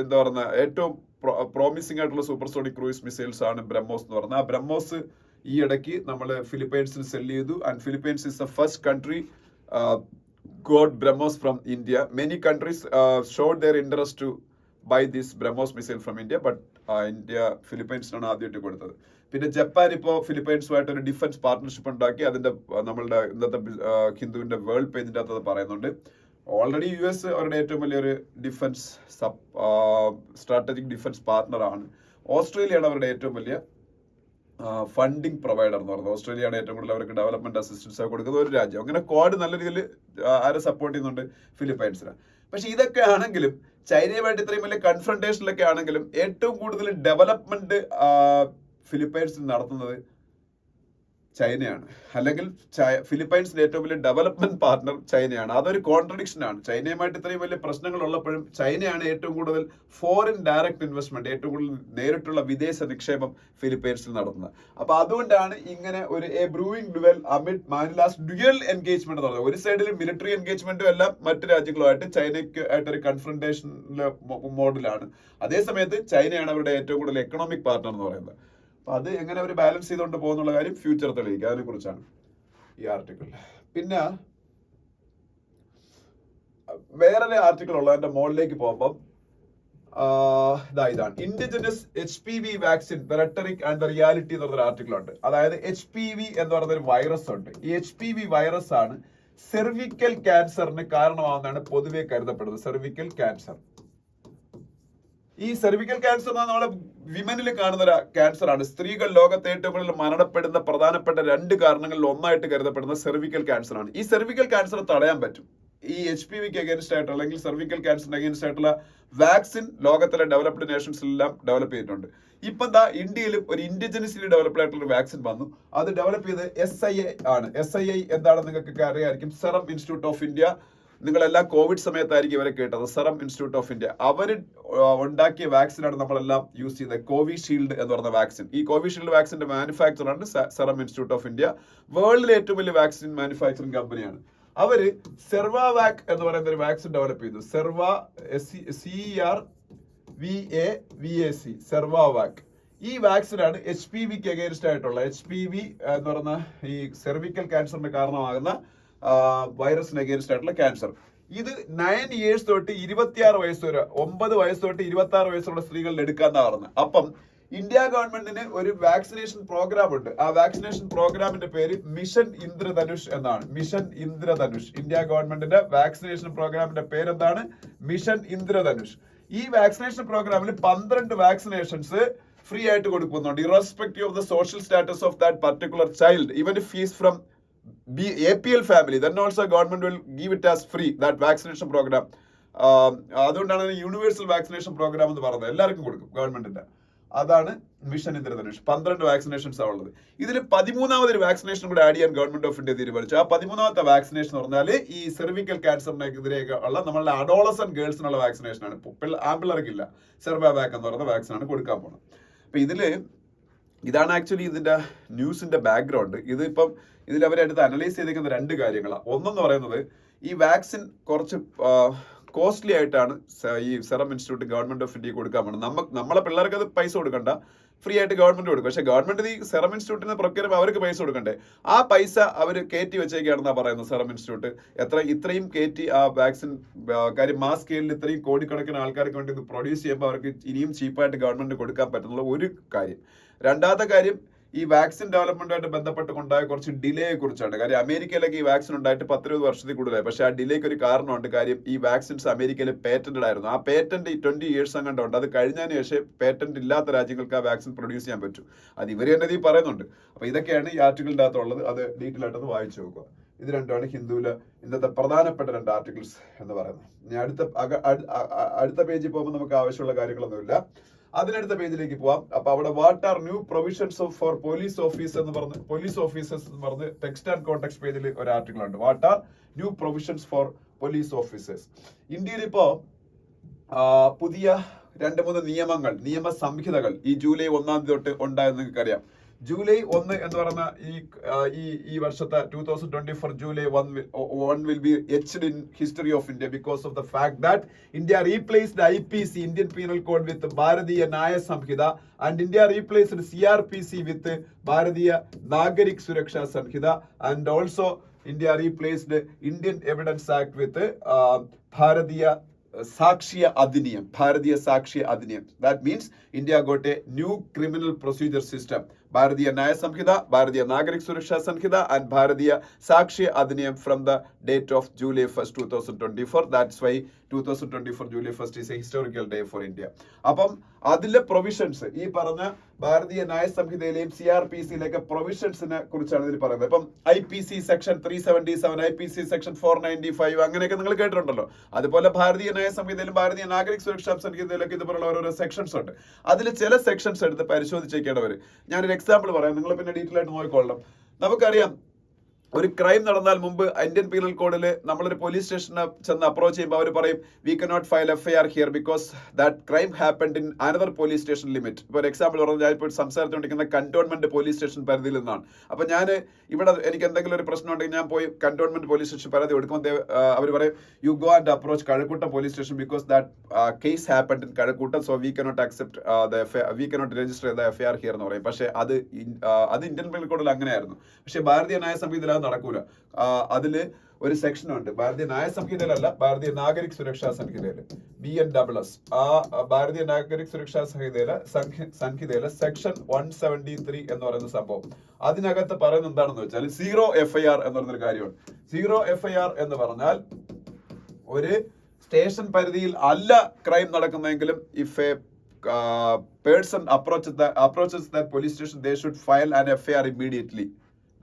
എന്താ പറയുക ഏറ്റവും പ്രോമിസിംഗ് ആയിട്ടുള്ള സൂപ്പർസോണിക് ക്രൂയിസ് മിസൈൽസ് ആണ് ബ്രഹ്മോസ് എന്ന് പറഞ്ഞത്. ആ ബ്രഹ്മോസ് ഈ ഇടയ്ക്ക് നമ്മൾ ഫിലിപ്പൈൻസിൽ സെല് ചെയ്തു. And Philippines is the first country got BrahMos from India. Many countries showed their interest to buy this BrahMos missile from India, but India ഫിലിപ്പൈൻസിനാണ് ആദ്യമായിട്ട് കൊടുത്തത്. പിന്നെ ജപ്പാൻ ഇപ്പോൾ ഫിലിപ്പൈൻസുമായിട്ട് ഒരു ഡിഫൻസ് പാർട്ണർഷിപ്പ് ഉണ്ടാക്കി. അതിന്റെ നമ്മളുടെ ഇന്നത്തെ ഹിന്ദുവിന്റെ വേൾഡ് പേജിന്റെ അകത്ത് പറയുന്നുണ്ട്. ഓൾറെഡി US അവരുടെ ഏറ്റവും വലിയൊരു ഡിഫൻസ് സ്ട്രാറ്റജിക് ഡിഫൻസ് പാർട്ണറാണ്. ഓസ്ട്രേലിയയാണ് അവരുടെ ഏറ്റവും വലിയ ഫണ്ടിങ് പ്രൊവൈഡർ എന്ന് പറയുന്നത്. ഓസ്ട്രേലിയയാണ് ഏറ്റവും കൂടുതൽ അവർക്ക് ഡെവലപ്മെന്റ് അസിസ്റ്റൻസ് കൊടുക്കുന്ന ഒരു രാജ്യം. അങ്ങനെ ക്വാഡ് നല്ല രീതിയിൽ ആരെ സപ്പോർട്ട് ചെയ്യുന്നുണ്ട്, ഫിലിപ്പൈൻസിന്. പക്ഷെ ഇതൊക്കെ ആണെങ്കിലും ചൈനയുമായിട്ട് ഇത്രയും വലിയ കൺഫ്രണ്ടേഷനിലൊക്കെ ആണെങ്കിലും ഏറ്റവും കൂടുതൽ ഡെവലപ്മെന്റ് ഫിലിപ്പൈൻസിൽ നടത്തുന്നത് ചൈനയാണ്. അല്ലെങ്കിൽ ഫിലിപ്പൈൻസിന്റെ ഏറ്റവും വലിയ ഡെവലപ്മെന്റ് പാർട്ണർ ചൈനയാണ്. അതൊരു കോൺട്രഡിക്ഷൻ ആണ്. ചൈനയുമായിട്ട് ഇത്രയും വലിയ പ്രശ്നങ്ങൾ ഉള്ളപ്പോഴും ചൈനയാണ് ഏറ്റവും കൂടുതൽ ഫോറിൻ ഡയറക്ട് ഇൻവെസ്റ്റ്മെന്റ്, ഏറ്റവും കൂടുതൽ നേരിട്ടുള്ള വിദേശ നിക്ഷേപം ഫിലിപ്പൈൻസിൽ നടത്തുന്നത്. അപ്പൊ അതുകൊണ്ടാണ് ഇങ്ങനെ ഒരു brewing duel amid Manila's dual engagement എന്ന് പറയുന്നത്. ഒരു സൈഡിൽ മിലിറ്ററി എൻഗേജ്മെന്റും എല്ലാം മറ്റു രാജ്യങ്ങളുമായിട്ട് ചൈനയ്ക്ക് ആയിട്ടൊരു കൺഫ്രണ്ടേഷൻ മോഡിലാണ്. അതേസമയത്ത് ചൈനയാണ് അവരുടെ ഏറ്റവും കൂടുതൽ എക്കണോമിക് പാർട്ണർ എന്ന് പറയുന്നത്. അത് എങ്ങനെ അവർ ബാലൻസ് ചെയ്തുകൊണ്ട് പോകുന്നുള്ള കാര്യം ഫ്യൂച്ചർ തെളിയിക്കുക. അതിനെ കുറിച്ചാണ് ഈ ആർട്ടിക്കിൾ. പിന്നെ വേറൊരു ആർട്ടിക്കിൾ ഉള്ള എന്റെ മോളിലേക്ക് പോകുമ്പം ഇതാണ് indigenous HPV vaccine the rhetoric and the reality എന്ന് പറഞ്ഞൊരു ആർട്ടിക്കിൾ ഉണ്ട്. അതായത് HPV എന്ന് പറയുന്ന ഒരു വൈറസ് ഉണ്ട്. ഈ HPV വൈറസ് ആണ് സെർവിക്കൽ ക്യാൻസറിന് കാരണമാവുന്നതാണ് പൊതുവെ കരുതപ്പെടുന്നത്. സെർവിക്കൽ ക്യാൻസർ, ഈ സെർവിക്കൽ ക്യാൻസർ നമ്മളെ വിമനിൽ കാണുന്ന ഒരു ക്യാൻസർ ആണ്. സ്ത്രീകൾ ലോകത്തെ ഏറ്റവും കൂടുതൽ മരണപ്പെടുന്ന പ്രധാനപ്പെട്ട 2 കാരണങ്ങളിൽ ഒന്നായിട്ട് കരുതപ്പെടുന്ന സെർവിക്കൽ ക്യാൻസർ ആണ്. ഈ സെർവിക്കൽ ക്യാൻസർ തടയാൻ പറ്റും. ഈ HPVക്ക് അഗേൻസ്റ്റ് ആയിട്ടുള്ള അല്ലെങ്കിൽ സെർവിക്കൽ ക്യാൻസറിന് അഗേൻസ്റ്റ് ആയിട്ടുള്ള വാക്സിൻ ലോകത്തിലെ ഡെവലപ്ഡ് നേഷൻസിലെല്ലാം ഡെവലപ്പ് ചെയ്തിട്ടുണ്ട്. ഇപ്പൊ ഇന്ത്യയിലും ഒരു ഇൻഡിജിനസ്ലി ഡെവലപ്ഡ് ആയിട്ടുള്ള ഒരു വാക്സിൻ വന്നു. അത് ഡെവലപ്പ് ചെയ്ത് SII ആണ്. SII എന്താണെന്ന് നിങ്ങൾക്ക് അറിയാമായിരിക്കും. സെറം ഇൻസ്റ്റിറ്റ്യൂട്ട് ഓഫ് ഇന്ത്യ നിങ്ങളെല്ലാം കോവിഡ് സമയത്തായിരിക്കും ഇവരെ കേട്ടത്. സെറം ഇൻസ്റ്റിറ്റ്യൂട്ട് ഓഫ് ഇന്ത്യ അവർ ഉണ്ടാക്കിയ വാക്സിനാണ് നമ്മളെല്ലാം യൂസ് ചെയ്യുന്നത്, കോവിഷീൽഡ് എന്ന് പറയുന്ന വാക്സിൻ. ഈ കോവിഷീൽഡ് വാക്സിന്റെ മാനുഫാക്ചറാണ് സെറം ഇൻസ്റ്റിറ്റ്യൂട്ട് ഓഫ് ഇന്ത്യ. വേൾഡിലെ ഏറ്റവും വലിയ വാക്സിൻ മാനുഫാക്ചറിംഗ് കമ്പനിയാണ്. അവര് സെർവാവാക് എന്ന് പറയുന്ന ഒരു വാക്സിൻ ഡെവലപ്പ് ചെയ്തു. CERVAVAC സെർവാവാക്. ഈ വാക്സിനാണ് HPVക്ക് അഗേൻസ്റ്റ് ആയിട്ടുള്ള, HPV എന്ന് പറയുന്ന ഈ സെർവിക്കൽ ക്യാൻസറിന് കാരണമാകുന്ന വൈറസിന് അഗേൻസ്റ്റ് ആയിട്ടുള്ള ക്യാൻസർ. ഇത് 9 years തൊട്ട് 26 വയസ്സ് വരെ, 9 വയസ്സ് തൊട്ട് 26 വയസ്സുള്ള സ്ത്രീകളിൽ എടുക്കാന്നാ പറഞ്ഞത്. അപ്പം ഇന്ത്യ ഗവൺമെന്റിന് ഒരു വാക്സിനേഷൻ പ്രോഗ്രാം ഉണ്ട്. ആ വാക്സിനേഷൻ പ്രോഗ്രാമിന്റെ പേര് മിഷൻ ഇന്ദ്രധനുഷ് എന്നാണ്. മിഷൻ ഇന്ദ്രധനുഷ്. ഇന്ത്യ ഗവൺമെന്റിന്റെ വാക്സിനേഷൻ പ്രോഗ്രാമിന്റെ പേരെന്താണ്? മിഷൻ ഇന്ദ്രധനുഷ്. ഈ വാക്സിനേഷൻ പ്രോഗ്രാമിൽ 12 വാക്സിനേഷൻസ് ഫ്രീ ആയിട്ട് കൊടുക്കുന്നുണ്ട്, irrespective of the social status of that particular child. Even if he is from APL family, then also government will give it as free, that vaccination program. അതുകൊണ്ടാണ് universal vaccination programme എന്ന് പറയുന്നത്. എല്ലാവർക്കും കൊടുക്കും ഗവൺമെന്റിന്റെ. അതാണ് mission Indradhanush. 12 vaccinations ആണ് ഉള്ളത്. ഇതിൽ 13ാമതൊരു വാക്സിനേഷൻ കൂടെ ആഡ് ചെയ്യാൻ ഗവൺമെന്റ് ഓഫ് ഇന്ത്യ തീരുമാനിച്ചു. ആ 13ാമത്തെ വാക്സിനേഷൻ എന്ന് പറഞ്ഞാൽ ഈ സെർവിക്കൽ ക്യാൻസറിനെതിരെ ഉള്ള നമ്മളുടെ അഡോളസന്റ് ഗേൾസിനുള്ള വാക്സിനേഷൻ ആണ്. ആൺപിള്ളേർക്കില്ല. സെർവാവാക് എന്ന് പറയുന്ന വാക്സിൻ ആണ് കൊടുക്കാൻ പോകുന്നത്. അപ്പൊ ഇതാണ് ആക്ച്വലി ഇതിന്റെ ന്യൂസിന്റെ ബാക്ക്ഗ്രൗണ്ട്. ഇതിൽ അവരെടുത്ത് അനലൈസ് ചെയ്തിരിക്കുന്ന 2 കാര്യങ്ങളാണ്. ഒന്നെന്ന് പറയുന്നത്, ഈ വാക്സിൻ കുറച്ച് കോസ്റ്റ്ലി ആയിട്ടാണ് ഈ serum institute government of India കൊടുക്കാൻ പോകുന്നത്. നമ്മളെ പിള്ളേർക്ക് അത് പൈസ കൊടുക്കണ്ട, ഫ്രീ ആയിട്ട് ഗവൺമെന്റ് കൊടുക്കും. പക്ഷേ ഗവൺമെന്റ് ഈ സെറം ഇൻസ്റ്റിറ്റ്യൂട്ടിന് പ്രൊക്യൂർ അവർക്ക് പൈസ കൊടുക്കണ്ടേ? ആ പൈസ അവർ കയറ്റി വെച്ചേക്കാണെന്നാണ് പറയുന്നത്. സെറം ഇൻസ്റ്റിറ്റ്യൂട്ട് ഇത്രയും കയറ്റി ആ വാക്സിൻ കാര്യം മാസ് സ്കെയിലിൽ ഇത്രയും കോടിക്കണക്കിന് ആൾക്കാർക്ക് വേണ്ടി ഇത് പ്രൊഡ്യൂസ് ചെയ്യുമ്പോൾ അവർക്ക് ഇനിയും ചീപ്പായിട്ട് ഗവൺമെന്റ് കൊടുക്കാൻ പറ്റുന്നുള്ള ഒരു കാര്യം. രണ്ടാമത്തെ കാര്യം, ഈ വാക്സിൻ ഡെവലപ്മെന്റുമായിട്ട് ബന്ധപ്പെട്ടുണ്ടായ കുറച്ച് ഡിലേയെ കുറിച്ചാണ്. കാര്യം അമേരിക്കയിലേക്ക് ഈ വാക്സിൻ ഉണ്ടായിട്ട് 10-20 വർഷത്തിൽ കൂടുതലായി. പക്ഷേ ആ ഡിലേക്ക് ഒരു കാരണമുണ്ട്. കാര്യം ഈ വാക്സിൻസ് അമേരിക്കയിൽ പേറ്റന്റഡ് ആയിരുന്നു. ആ പേറ്റന്റ് 20 years അങ്ങോട്ട് ഉണ്ട്. അത് കഴിഞ്ഞതിന് ശേഷം പേറ്റന്റ് ഇല്ലാത്ത രാജ്യങ്ങൾക്ക് ആ വാക്സിൻ പ്രൊഡ്യൂസ് ചെയ്യാൻ പറ്റും. അത് ഇവർ തന്നെ ഈ പറയുന്നുണ്ട്. അപ്പൊ ഇതൊക്കെയാണ് ഈ ആർട്ടിക്കിളിന്റെ അകത്തുള്ളത്. അത് ഡീറ്റെയിൽ ആയിട്ടൊന്ന് വായിച്ചു നോക്കുക. ഇത് രണ്ടുമാണ് ഹിന്ദുവിലെ ഇന്നത്തെ പ്രധാനപ്പെട്ട 2 ആർട്ടിക്കിൾസ് എന്ന് പറയുന്നത്. ഇനി അടുത്ത പേജിൽ പോകുമ്പോൾ നമുക്ക് ആവശ്യമുള്ള കാര്യങ്ങളൊന്നുമില്ല. അതിനടുത്ത പേജിലേക്ക് പോവാം. അപ്പൊ അവിടെ what are new provisions for police officers എന്ന് പറഞ്ഞ് ടെക്സ്റ്റ് ആൻഡ് കോണ്ടെക്സ്റ്റ് പേജിൽ ഒരു ആർട്ടിക്കിൾ ഉണ്ട്. What are new provisions for police officers. ഇന്ത്യയിൽ ഇപ്പോ പുതിയ 2-3 നിയമ സംഹിതകൾ ഈ ജൂലൈ 1 തൊട്ട് ഉണ്ടായെന്ന് നിങ്ങൾക്കറിയാം. ജൂലൈ 1 എന്ന് പറയുന്ന ഈ വർഷത്തെ 2024 July 1 will be etched in history of India because of the fact that India replaced IPC, Indian Penal Code, with Bharatiya Nyaya Samhita, and India replaced CRPC with Bharatiya Nagarik Suraksha Samhita, and also India replaced Indian Evidence Act with Bharatiya Sakshya Adhiniyam. That means India got a new criminal procedure system. Bharatiya Nyaya Samhita, Bharatiya Nagarik Suraksha Samhita, and Bharatiya Sakshya Adhiniyam from the date of July 1st, 2024. That's why 2024 July 1st is a historical day for India. അപ്പം അതിലെ provisions ഈ പറഞ്ഞ ഭാരതീയ ന്യായ സംഹിതയിലെയും CRPC-യിലൊക്കെ പ്രൊവിഷൻസിനെ കുറിച്ചാണ് ഇതിൽ പറയുന്നത്. ഇപ്പം IPC section 377, IPC section 495 അങ്ങനെയൊക്കെ നിങ്ങൾ കേട്ടിട്ടുണ്ടല്ലോ. അതുപോലെ ഭാരതീയ ന്യായ സംഹിതയിലും ഭാരതീയ നാഗരിക് സുരക്ഷാ സംഹിതയിലൊക്കെ ഇതുപോലുള്ള ഓരോരോ സെക്ഷൻസ് ഉണ്ട്. അതിൽ ചില സെക്ഷൻസ് എടുത്ത് പരിശോധിച്ചേക്കേണ്ടവർ. ഞാനൊരു എക്സാമ്പിൾ പറയാം, നിങ്ങൾ പിന്നെ ഡീറ്റെയിൽ ആയിട്ട് നോക്കിക്കൊള്ളണം. നമുക്കറിയാം, ഒരു ക്രൈം നടന്നാൽ മുമ്പ് ഇന്ത്യൻ പീനൽ കോഡിൽ നമ്മളൊരു പോലീസ് സ്റ്റേഷനെ ചെന്ന് അപ്രോച്ച് ചെയ്യുമ്പോൾ അവർ പറയും we cannot file FIR here because that crime happened in another police station limit. ഇപ്പോൾ ഒരു എക്സാമ്പിൾ പറഞ്ഞാൽ ഞാൻ ഇപ്പോൾ സംസാരിച്ചുകൊണ്ടിരിക്കുന്ന കന്റോൺമെന്റ് പോലീസ് സ്റ്റേഷൻ പരിധിയിൽ നിന്നാണ്. അപ്പോൾ ഞാൻ ഇവിടെ എനിക്ക് എന്തെങ്കിലും ഒരു പ്രശ്നം ഉണ്ടെങ്കിൽ ഞാൻ പോയി കന്റോൺമെന്റ് പോലീസ് സ്റ്റേഷൻ പരാതി കൊടുക്കുമ്പോൾ അവർ പറയും you go and approach Kazhakkoottam police station because that case happened in Kazhakkoottam, so we cannot accept we cannot register the FIR here എന്ന് പറയും. പക്ഷേ അത് ഇന്ത്യൻ പീനൽ കോഡിൽ അങ്ങനെയായിരുന്നു. പക്ഷേ ഭാരതീയ ന്യായ സംഹിതയിൽ അത് നടക്കൂല. അതില് ഒരു സെക്ഷൻ ഉണ്ട്, ഭാരതീയ ന്യായ സംഹിതയിലല്ല, ഭാരതീയ നാഗരിക് സുരക്ഷാ സംഹിതയില് BNSS. ആ ഭാരതീയ നാഗരിക് സുരക്ഷാ സംഹിതയിലെ സെക്ഷൻ 173 എന്ന് പറയുന്ന സംഭവം, അതിനകത്ത് പറയുന്നത് എന്താണെന്ന് വെച്ചാൽ 0 FIR എന്ന് പറയുന്നൊരു കാര്യമാണ്. 0 FIR എന്ന് പറഞ്ഞാൽ ഒരു സ്റ്റേഷൻ പരിധിയിൽ അല്ല ക്രൈം നടക്കുന്നതെങ്കിലും if a person approaches that police station, they should file an FIR immediately.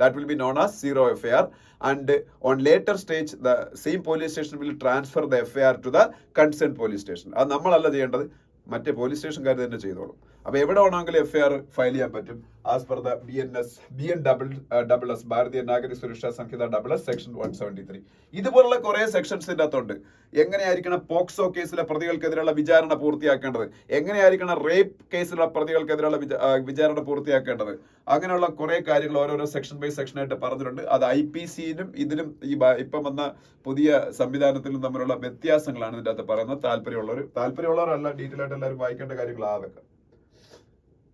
That will be known as 0 FIR, and on later stage the same police station will transfer the FIR to the concerned police station. അത് നമ്മളല്ല ചെയ്യേണ്ടത്, മറ്റേ police സ്റ്റേഷൻകാർ തന്നെ ചെയ്തോളും. അപ്പൊ എവിടെ വേണമെങ്കിലും FIR file ചെയ്യാൻ പറ്റും ആസ് പെർ ദ BNSS ഭാരതീയ നാഗരിക സുരക്ഷാ സംഹിത SS സെക്ഷൻ 173. ഇതുപോലുള്ള കുറെ സെക്ഷൻസ് ഇതിന്റെ അകത്തുണ്ട്. എങ്ങനെയായിരിക്കണം പോക്സോ കേസിലെ പ്രതികൾക്കെതിരെയുള്ള വിചാരണ പൂർത്തിയാക്കേണ്ടത്, എങ്ങനെയായിരിക്കണം റേപ്പ് കേസിലുള്ള പ്രതികൾക്കെതിരെയുള്ള വിചാരണ പൂർത്തിയാക്കേണ്ടത്, അങ്ങനെയുള്ള കുറെ കാര്യങ്ങൾ ഓരോരോ സെക്ഷൻ ബൈ സെക്ഷൻ ആയിട്ട് പറഞ്ഞിട്ടുണ്ട്. അത് IPC-നും ഇതിലും ഈ ഇപ്പം വന്ന പുതിയ സംവിധാനത്തിലും തമ്മിലുള്ള വ്യത്യാസങ്ങളാണ് ഇതിന്റെ അകത്ത് പറയുന്നത്. താല്പര്യമുള്ളവരല്ല, ഡീറ്റെയിൽ ആയിട്ട് എല്ലാവരും വായിക്കേണ്ട കാര്യങ്ങളാണ് അതൊക്കെ.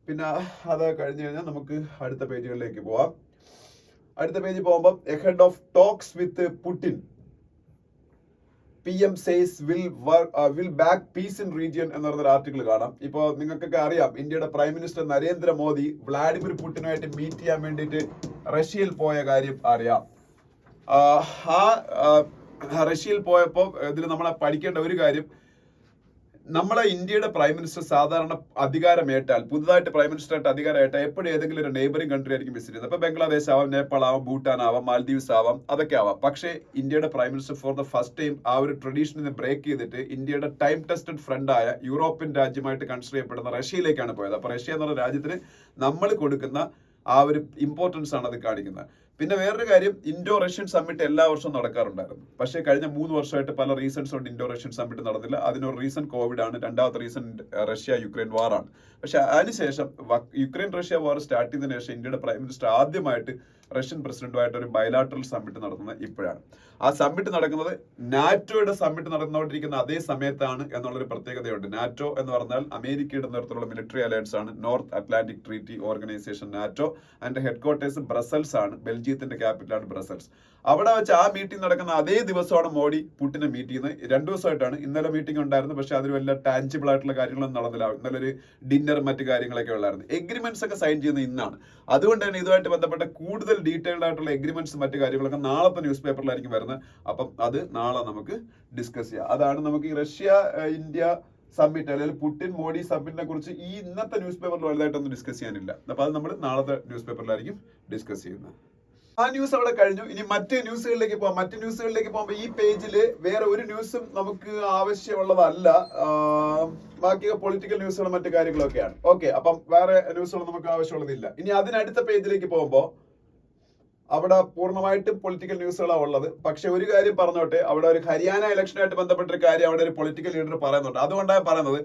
പിന്നെ അത് കഴിഞ്ഞു കഴിഞ്ഞാൽ നമുക്ക് അടുത്ത പേജുകളിലേക്ക് പോവാം. അടുത്ത പേജിൽ പോകുമ്പോൾ ahead of talks with Putin, PM says will back peace in region എന്ന് പറഞ്ഞൊരു ആർട്ടിക്കിൾ കാണാം. ഇപ്പോൾ നിങ്ങൾക്കൊക്കെ അറിയാം, ഇന്ത്യയുടെ പ്രൈം മിനിസ്റ്റർ നരേന്ദ്രമോദി വ്ളാഡിമിർ പുടിനുമായിട്ട് മീറ്റ് ചെയ്യാൻ വേണ്ടിയിട്ട് റഷ്യയിൽ പോയ കാര്യം അറിയാം. റഷ്യയിൽ പോയപ്പോൾ ഇതിൽ നമ്മളെ പഠിക്കേണ്ട ഒരു കാര്യം, നമ്മളെ ഇന്ത്യയുടെ പ്രൈം മിനിസ്റ്റർ സാധാരണ അധികാരമേറ്റാൽ, പുതുതായിട്ട് പ്രൈം മിനിസ്റ്റർ ആയിട്ട് അധികാരമേറ്റാൽ എപ്പോഴും ഏതെങ്കിലും ഒരു നെയ്ബറിംഗ് കൺട്രി ആയിരിക്കും വിസിറ്റ് ചെയ്യുന്നത്. ഇപ്പൊ ബംഗ്ലാദേശ് ആവാം, നേപ്പാൾ ആവാം, ഭൂട്ടാൻ ആവാം, മാൽദീവ്സ് ആവാം, അതൊക്കെ ആവാം. പക്ഷേ ഇന്ത്യയുടെ prime minister for the first time ആ ഒരു ട്രഡീഷനിൽ നിന്ന് ബ്രേക്ക് ചെയ്തിട്ട് ഇന്ത്യയുടെ ടൈം ടെസ്റ്റഡ് ഫ്രണ്ടായ യൂറോപ്യൻ രാജ്യമായിട്ട് കൺസിഡർ ചെയ്യപ്പെടുന്ന റഷ്യയിലേക്കാണ് പോയത്. അപ്പൊ റഷ്യ എന്നുള്ള രാജ്യത്തിന് നമ്മൾ കൊടുക്കുന്ന ആ ഒരു ഇമ്പോർട്ടൻസ് ആണ് അത് കാണിക്കുന്നത്. പിന്നെ വേറൊരു കാര്യം, ഇൻഡോ റഷ്യൻ സമ്മിറ്റ് എല്ലാ വർഷവും നടക്കാറുണ്ടായിരുന്നു. പക്ഷേ കഴിഞ്ഞ 3 വർഷമായിട്ട് പല റീസൺസ് കൊണ്ട് ഇൻഡോ റഷ്യൻ സമ്മിറ്റ് നടന്നില്ല. അതിനൊരു റീസൺ കോവിഡ് ആണ്, രണ്ടാമത്തെ റീസൺ റഷ്യ യുക്രൈൻ വാർ ആണ്. പക്ഷെ അതിനുശേഷം യുക്രൈൻ റഷ്യ വാർ സ്റ്റാർട്ട് ചെയ്തതിനു ശേഷം ഇന്ത്യയുടെ പ്രൈം മിനിസ്റ്റർ ആദ്യമായിട്ട് റഷ്യൻ പ്രസിഡന്റുമായിട്ട് ഒരു ബയലാട്രൽ സമ്മിറ്റ് നടത്തുന്നത് ഇപ്പോഴാണ്. ആ സമ്മിറ്റ് നടക്കുന്നത് നാറ്റോയുടെ സമ്മിറ്റ് നടന്നുകൊണ്ടിരിക്കുന്ന അതേ സമയത്താണ് എന്നുള്ളൊരു പ്രത്യേകതയുണ്ട്. നാറ്റോ എന്ന് പറഞ്ഞാൽ അമേരിക്കയുടെ നേതൃത്വത്തിലുള്ള മിലിറ്ററി അലയൻസ് ആണ്, north Atlantic treaty organisation NATO. അതിന്റെ ഹെഡ് ക്വാർട്ടേഴ്സ് ബ്രസൽസ് ആണ്, ബെൽജിയത്തിന്റെ ക്യാപിറ്റലാണ് ബ്രസൽസ്. അവിടെ വെച്ച് ആ മീറ്റിംഗ് നടക്കുന്ന അതേ ദിവസമാണ് മോഡി പുടിനെ മീറ്റ് ചെയ്യുന്നത്. 2 ദിവസമായിട്ടാണ്. ഇന്നലെ മീറ്റിംഗ് ഉണ്ടായിരുന്നു, പക്ഷെ അതിൽ വല്ല ടാഞ്ചിബിൾ ആയിട്ടുള്ള കാര്യങ്ങളൊന്നും നടന്നില്ല. ഇന്നലെ ഒരു ഡിന്നറും മറ്റു കാര്യങ്ങളൊക്കെ ഉള്ളായിരുന്നു. എഗ്രിമെന്റ്സ് ഒക്കെ സൈൻ ചെയ്യുന്നത് ഇന്നാണ്. അതുകൊണ്ട് തന്നെ ഇതുമായിട്ട് ബന്ധപ്പെട്ട കൂടുതൽ ഡീറ്റെയിൽഡ് ആയിട്ടുള്ള എഗ്രിമെന്റ്സ് മറ്റു കാര്യങ്ങളൊക്കെ നാളത്തെ ന്യൂസ് പേപ്പറിലായിരിക്കും വരുന്നത്. അപ്പം അത് നാളെ നമുക്ക് ഡിസ്കസ് ചെയ്യാം. അതാണ് നമുക്ക് ഈ റഷ്യ ഇന്ത്യ സമ്മിറ്റ് അല്ലെങ്കിൽ പുടിൻ മോഡി സമ്മിറ്റിനെ കുറിച്ച് ഈ ഇന്നത്തെ ന്യൂസ് പേപ്പറിൽ വലുതായിട്ടൊന്നും ഡിസ്കസ് ചെയ്യാനില്ല. അപ്പൊ അത് നമ്മൾ നാളത്തെ ന്യൂസ് പേപ്പറിലായിരിക്കും ഡിസ്കസ് ചെയ്യുന്നത്. ആ ന്യൂസ് അവിടെ കഴിഞ്ഞു. ഇനി മറ്റ് ന്യൂസുകളിലേക്ക് പോകാം. മറ്റ് ന്യൂസുകളിലേക്ക് പോകുമ്പോൾ ഈ പേജില് വേറെ ഒരു ന്യൂസും നമുക്ക് ആവശ്യമുള്ളതല്ല. ബാക്കി പൊളിറ്റിക്കൽ ന്യൂസുകളും മറ്റു കാര്യങ്ങളൊക്കെയാണ്. ഓക്കെ, അപ്പം വേറെ ന്യൂസുകൾ നമുക്ക് ആവശ്യമുള്ളതില്ല. ഇനി അതിനടുത്ത പേജിലേക്ക് പോകുമ്പോൾ അവിടെ പൂർണ്ണമായിട്ടും പൊളിറ്റിക്കൽ ന്യൂസുകളാണ് ഉള്ളത്. പക്ഷെ ഒരു കാര്യം പറഞ്ഞോട്ടെ, അവിടെ ഒരു ഹരിയാന ഇലക്ഷനായിട്ട് ബന്ധപ്പെട്ട ഒരു കാര്യം അവിടെ ഒരു പൊളിറ്റിക്കൽ ലീഡർ പറയുന്നുണ്ട്. അതുകൊണ്ടാണ് പറയുന്നത്,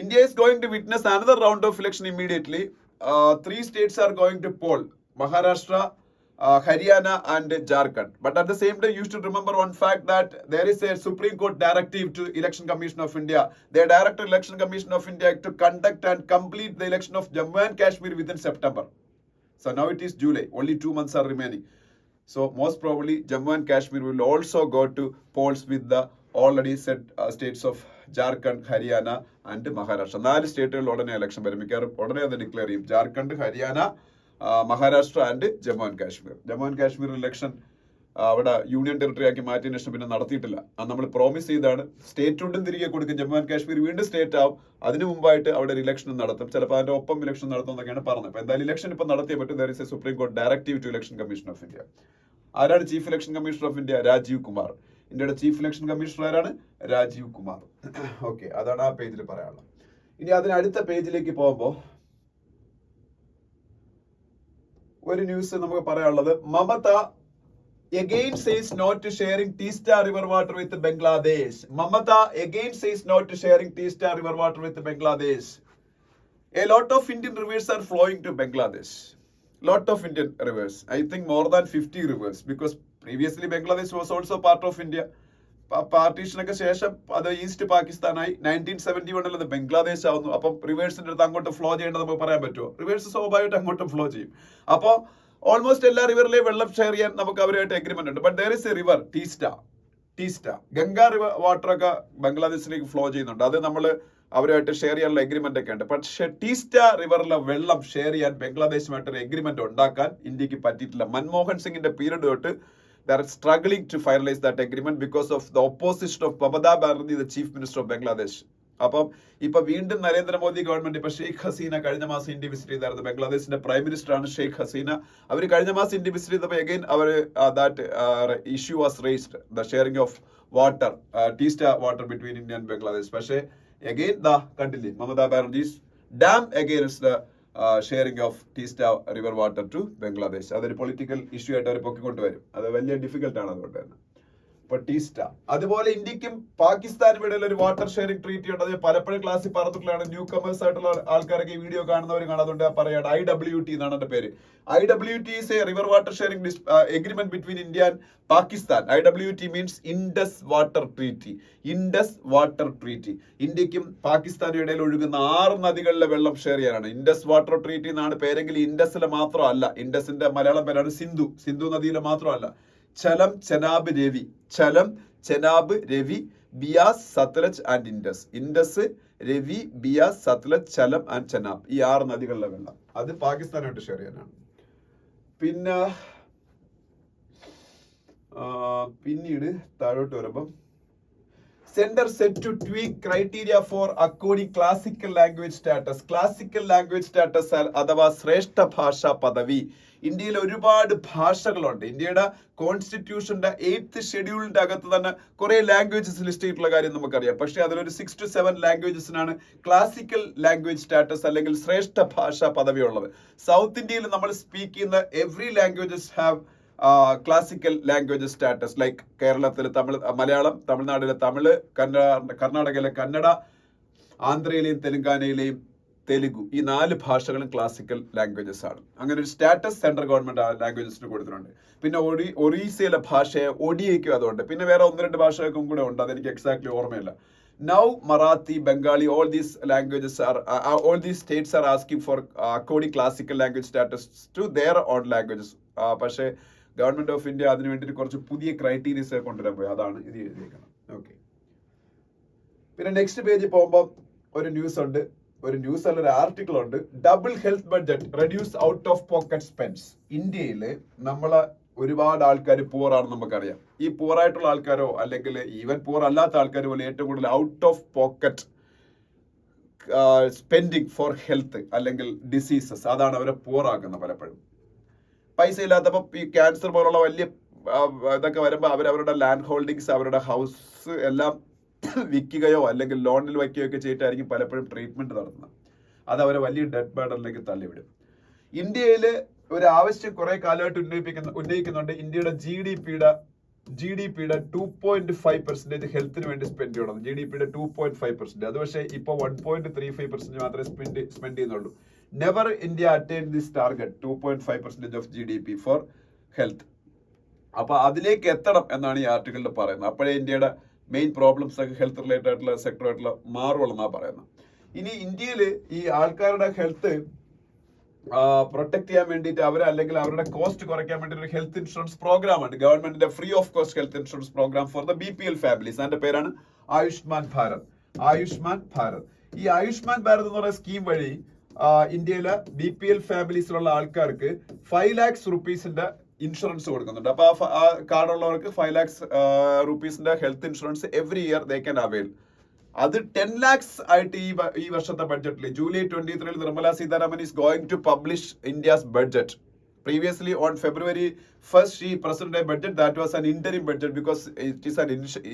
India is going to witness another round of election immediately. 3 states are going to poll: Maharashtra, Haryana and Jharkhand. But at the same time, you should remember one fact that there is a Supreme Court directive to Election Commission of India. They directed Election Commission of India to conduct and complete the election of Jammu and Kashmir within September. So now it is July. Only 2 months are remaining. So most probably Jammu and Kashmir will also go to polls with the already set states of Jharkhand, Haryana and Maharashtra. 4 സ്റ്റേറ്റുകളിൽ ഉടനെ election വരും. മിക്കവാറും ഉടനെ അത് declare ചെയ്യും. Jharkhand, Haryana, Maharashtra and Jammu and Kashmir. Jammu and Kashmir election അവിടെ union territory ആക്കി മാറ്റിയതിനു ശേഷം പിന്നെ നടത്തിയിട്ടില്ല. അത് നമ്മൾ പ്രോമിസ് ചെയ്താണ്. സ്റ്റേറ്റുണ്ടും തിരികെ കൊടുക്കും. ജമ്മു ആൻഡ് കാശ്മീർ വീണ്ടും സ്റ്റേറ്റ് ആവും. അതിനു മുമ്പായിട്ട് അവിടെ ഒരു ഇലക്ഷൻ നടത്തും. ചിലപ്പോൾ അതിന്റെ ഒപ്പം ഇലക്ഷൻ നടത്തും എന്നൊക്കെയാണ് പറഞ്ഞത്. അപ്പൊ എന്തായാലും ഇലക്ഷൻ ഇപ്പൊ നടത്തിയേ പറ്റും. There is a supreme court directive to election commission of India. ആരാണ് chief election commissioner of India? Rajiv Kumar. ഇന്ത്യയുടെ ചീഫ് ഇലക്ഷൻ കമ്മീഷണർ ആരാണ്? രാജീവ് കുമാർ. ഓക്കെ, അതാണ് ആ പേജിൽ പറയാനുള്ളത്. ഇനി അതിനടുത്ത പേജിലേക്ക് പോകുമ്പോൾ ഒരു ന്യൂസ് നമുക്ക് പറയാനുള്ളത്, Mamata again says no to sharing Teesta river water with Bangladesh. Mamata again says no to sharing Teesta river water with Bangladesh. A lot of Indian rivers are flowing to Bangladesh. Lot of Indian rivers. I think more than 50 rivers, because previously Bangladesh was also part of India. പാർട്ടീഷനൊക്കെ ശേഷം അത് east പാകിസ്ഥാനായി. 1971 അത് ബംഗ്ലാദേശ് ആവുന്നു. അപ്പം റിവേഴ്സിന്റെ അടുത്ത് അങ്ങോട്ട് flow ചെയ്യേണ്ടത് നമുക്ക് പറയാൻ പറ്റുമോ? റിവേഴ്സ് സ്വാഭാവികമായിട്ട് അങ്ങോട്ടും ഫ്ലോ ചെയ്യും. അപ്പോൾ ഓൾമോസ്റ്റ് എല്ലാ റിവറിലെയും വെള്ളം ഷെയർ ചെയ്യാൻ നമുക്ക് അവരുമായിട്ട് എഗ്രിമെന്റ് ഉണ്ട്. But there is a river Teesta Ganga river വാട്ടറൊക്കെ ബംഗ്ലാദേശിലേക്ക് ഫ്ലോ ചെയ്യുന്നുണ്ട്. അത് നമ്മൾ അവരുമായിട്ട് ഷെയർ ചെയ്യാനുള്ള എഗ്രിമെന്റ് ഒക്കെ ഉണ്ട്. പക്ഷേ ടീസ്റ്റ റിവറിലെ വെള്ളം ഷെയർ ചെയ്യാൻ ബംഗ്ലാദേശുമായിട്ടൊരു എഗ്രിമെന്റ് ഉണ്ടാക്കാൻ ഇന്ത്യക്ക് പറ്റിയിട്ടില്ല. മൻമോഹൻ സിംഗിന്റെ പീരീഡ് തൊട്ട് they are struggling to finalize that agreement because of the opposition of Mamata Banerjee, the chief minister of Bangladesh. അപ്പം ഇപ്പൊ വീണ്ടും നരേന്ദ്രമോദി ഗവൺമെന്റ്, ഇപ്പൊ ഷെയ്ഖ് ഹസീന കഴിഞ്ഞ മാസം ഇന്ത്യ വിസിറ്റ് ചെയ്തായിരുന്നു. ബംഗ്ലാദേശിന്റെ പ്രൈം മിനിസ്റ്റർ ആണ് ഷെയ്ഖ് ഹസീന. അവർ കഴിഞ്ഞ മാസം ഇന്ത്യ വിസിറ്റ് ചെയ്തപ്പോൾ അഗൈൻ അവർ that issue was raised, the sharing of water, Teesta water between India and Bangladesh. പക്ഷേ അഗൈൻ കണ്ടില്ലേ, Mamata Banerjee dam against the sharing of Teesta river water to Bangladesh. അതൊരു പൊളിറ്റിക്കൽ ഇഷ്യൂ ആയിട്ട് അവർ പൊക്കിക്കൊണ്ടുവരും. അത് വലിയ ഡിഫിക്കൽട്ടാണ് അതുകൊണ്ട് തന്നെ. ടീസ്റ്റ. അതുപോലെ ഇന്ത്യക്കും പാകിസ്ഥാനും ഇടയിൽ ഒരു വാട്ടർ ഷെയറിംഗ് ട്രീറ്റി ഉണ്ട്. അത് പലപ്പോഴും ക്ലാസ്സിൽ പറഞ്ഞിട്ടുള്ളതാണ്. ന്യൂ കമേഴ്സ് ആയിട്ടുള്ള ആൾക്കാരൊക്കെ ഈ വീഡിയോ കാണുന്നവർ കാണാതുകൊണ്ട് പറയാണ്. IWT എന്നാണ് എന്റെ പേര്. IWT is a river water sharing agreement between India and Pakistan. IWT means Indus Water Treaty. Indus Water Treaty. ഇന്ത്യക്കും പാകിസ്ഥാനും ഇടയിൽ ഒഴുകുന്ന 6 നദികളിലെ വെള്ളം ഷെയർ ചെയ്യാനാണ്. ഇൻഡസ് വാട്ടർ ട്രീറ്റി എന്നാണ് പേരെങ്കിൽ ഇൻഡസിലെ മാത്രമല്ല. ഇൻഡസിന്റെ മലയാളം പേരാണ് സിന്ധു. സിന്ധു നദിയിലെ മാത്രമല്ല. Jhelum, Chenab, Ravi. Jhelum, Chenab, Ravi, Beas, Sutlej and Indus. Indus, Ravi, Beas, Sutlej, Jhelum and Chenab. ഈ 6 നദികളിലെ വെള്ളം അത് പാകിസ്ഥാനായിട്ട് ഷെയർ ചെയ്യാനാണ്. പിന്നെ പിന്നീട് താഴോട്ട് വരുമ്പം centre set to tweak criteria for according classical language status. Classical language status അഥവാ ശ്രേഷ്ഠ ഭാഷാ പദവി. ഇന്ത്യയിൽ ഒരുപാട് ഭാഷകളുണ്ട്. ഇന്ത്യയുടെ കോൺസ്റ്റിറ്റ്യൂഷന്റെ 8th ഷെഡ്യൂളിന്റെ അകത്ത് തന്നെ കുറെ ലാംഗ്വേജസ് ലിസ്റ്റ് ചെയ്തിട്ടുള്ള കാര്യം നമുക്കറിയാം. പക്ഷേ അതിലൊരു 6 to 7 ലാംഗ്വേജസിനാണ് ക്ലാസിക്കൽ ലാംഗ്വേജ് സ്റ്റാറ്റസ് അല്ലെങ്കിൽ ശ്രേഷ്ഠ ഭാഷാ പദവി ഉള്ളത്. സൗത്ത് ഇന്ത്യയിൽ നമ്മൾ സ്പീക്ക് ചെയ്യുന്ന every languages have classical language status. Like കേരളത്തിൽ മലയാളം, തമിഴ്നാട്ടിലെ തമിഴ്, കർണാടകയിലെ കന്നഡ, ആന്ധ്രയിലെയും തെലുങ്കാനയിലെയും തെലുഗു. ഈ 4 ഭാഷകളും ക്ലാസിക്കൽ ലാംഗ്വേജസ് ആണ്. അങ്ങനെ ഒരു സ്റ്റാറ്റസ് സെൻട്രൽ ഗവൺമെന്റ് ആ ലാംഗ്വേജസിന് കൊടുത്തിട്ടുണ്ട്. പിന്നെ ഒറീസയിലെ ഭാഷയെ ഒഡിയയ്ക്കും അതുണ്ട്. പിന്നെ വേറെ 1-2 ഭാഷകൾക്കും കൂടെ ഉണ്ട്. അതെനിക്ക് എക്സാക്ട്ലി ഓർമ്മയില്ല. Now Marathi, Bengali, all these languages are all these states are asking for according classical language status to their own languages. പക്ഷേ ഗവൺമെന്റ് ഓഫ് ഇന്ത്യ അതിന് വേണ്ടിയിട്ട് കുറച്ച് പുതിയ ക്രൈറ്റീരിയസ് കൊണ്ടുവരാൻ പോയി. അതാണ് ഇത് എഴുതിയിരിക്കുന്നത്. ഓക്കെ. പിന്നെ നെക്സ്റ്റ് പേജിൽ പോകുമ്പോൾ ഒരു ന്യൂസ് ഉണ്ട്. ഒരു ന്യൂസ് അല്ല, ഒരു ആർട്ടിക്കിൾ ഉണ്ട്. Double health budget reduce out of pocket expense. ഇന്ത്യയിൽ നമ്മളെ ഒരുപാട് ആൾക്കാർ പൂർ ആണെന്ന് നമുക്കറിയാം. ഈ പൂർ ആയിട്ടുള്ള ആൾക്കാരോ അല്ലെങ്കിൽ ഈവൻ പൂർ അല്ലാത്ത ആൾക്കാർ പോലെ ഏറ്റവും കൂടുതൽ out of pocket spending for health അല്ലെങ്കിൽ ഡിസീസസ്, അതാണ് അവരെ പൂർ ആക്കുന്നത്. പലപ്പോഴും പൈസ ഇല്ലാത്തപ്പോൾ ഈ ക്യാൻസർ പോലുള്ള വലിയ ഇതൊക്കെ വരുമ്പോൾ അവരവരുടെ ലാൻഡ് ഹോൾഡിങ്സ്, അവരുടെ ഹൗസ് എല്ലാം വിൽക്കുകയോ അല്ലെങ്കിൽ ലോണിൽ വയ്ക്കുകയോ ഒക്കെ ചെയ്തിട്ടായിരിക്കും പലപ്പോഴും ട്രീറ്റ്മെന്റ് നടത്തുന്നത്. അത് അവരെ വലിയ ഡെഡ് ബേർഡനിലേക്ക് തള്ളിവിടും. ഇന്ത്യയിൽ ഒരു ആവശ്യം കുറെ കാലമായിട്ട് ഉന്നയിക്കുന്നുണ്ട്. ഇന്ത്യയുടെ ജി ഡി പിയുടെ 2.5% ഹെൽത്തിന് വേണ്ടി സ്പെൻഡ് ചെയ്യണം. GDP-യുടെ 2.5%. അത് പക്ഷേ ഇപ്പോൾ 1.35% മാത്രമേ സ്പെൻഡ് ചെയ്യുന്നുള്ളൂ. Never India attain this target 2.5% of GDP for health. അപ്പൊ അതിലേക്ക് എത്തണം എന്നാണ് ഈ ആർട്ടിക്കിളിൽ പറയുന്നത്. അപ്പോഴേ ഇന്ത്യയുടെ മെയിൻ പ്രോബ്ലംസ് ഒക്കെ ഹെൽത്ത് റിലേറ്റഡ് ആയിട്ടുള്ള സെക്ടറായിട്ടുള്ള മാറുള്ളൂ പറയുന്നത്. ഇനി ഇന്ത്യയിൽ ഈ ആൾക്കാരുടെ ഹെൽത്ത് പ്രൊട്ടക്ട് ചെയ്യാൻ വേണ്ടിയിട്ട് അല്ലെങ്കിൽ അവരുടെ കോസ്റ്റ് കുറയ്ക്കാൻ വേണ്ടി ഒരു ഹെൽത്ത് ഇൻഷുറൻസ് പ്രോഗ്രാം ഉണ്ട്. ഗവൺമെന്റിന്റെ free of cost health insurance programme for the BPL families. അതിന്റെ പേരാണ് ആയുഷ്മാൻ ഭാരത്. ആയുഷ്മാൻ ഭാരത്. ഈ ആയുഷ്മാൻ ഭാരത് എന്ന് പറയുന്ന സ്കീം വഴി ഇന്ത്യയിലെ BPL ഫാമിലീസിലുള്ള ആൾക്കാർക്ക് 5 lakhs rupees-ന്റെ ഇൻഷുറൻസ് കൊടുക്കുന്നുണ്ട്. അപ്പൊ ആ കാർഡുള്ളവർക്ക് 5 lakhs rupees-ന്റെ health insurance every year they can avail. അത് 10 lakhs ആയിട്ട് ഈ വർഷത്തെ ബഡ്ജറ്റിൽ July 23 Nirmala Sitharaman is going to publish India's budget. Previously on February 1st she presented a budget that was an interim budget because it is an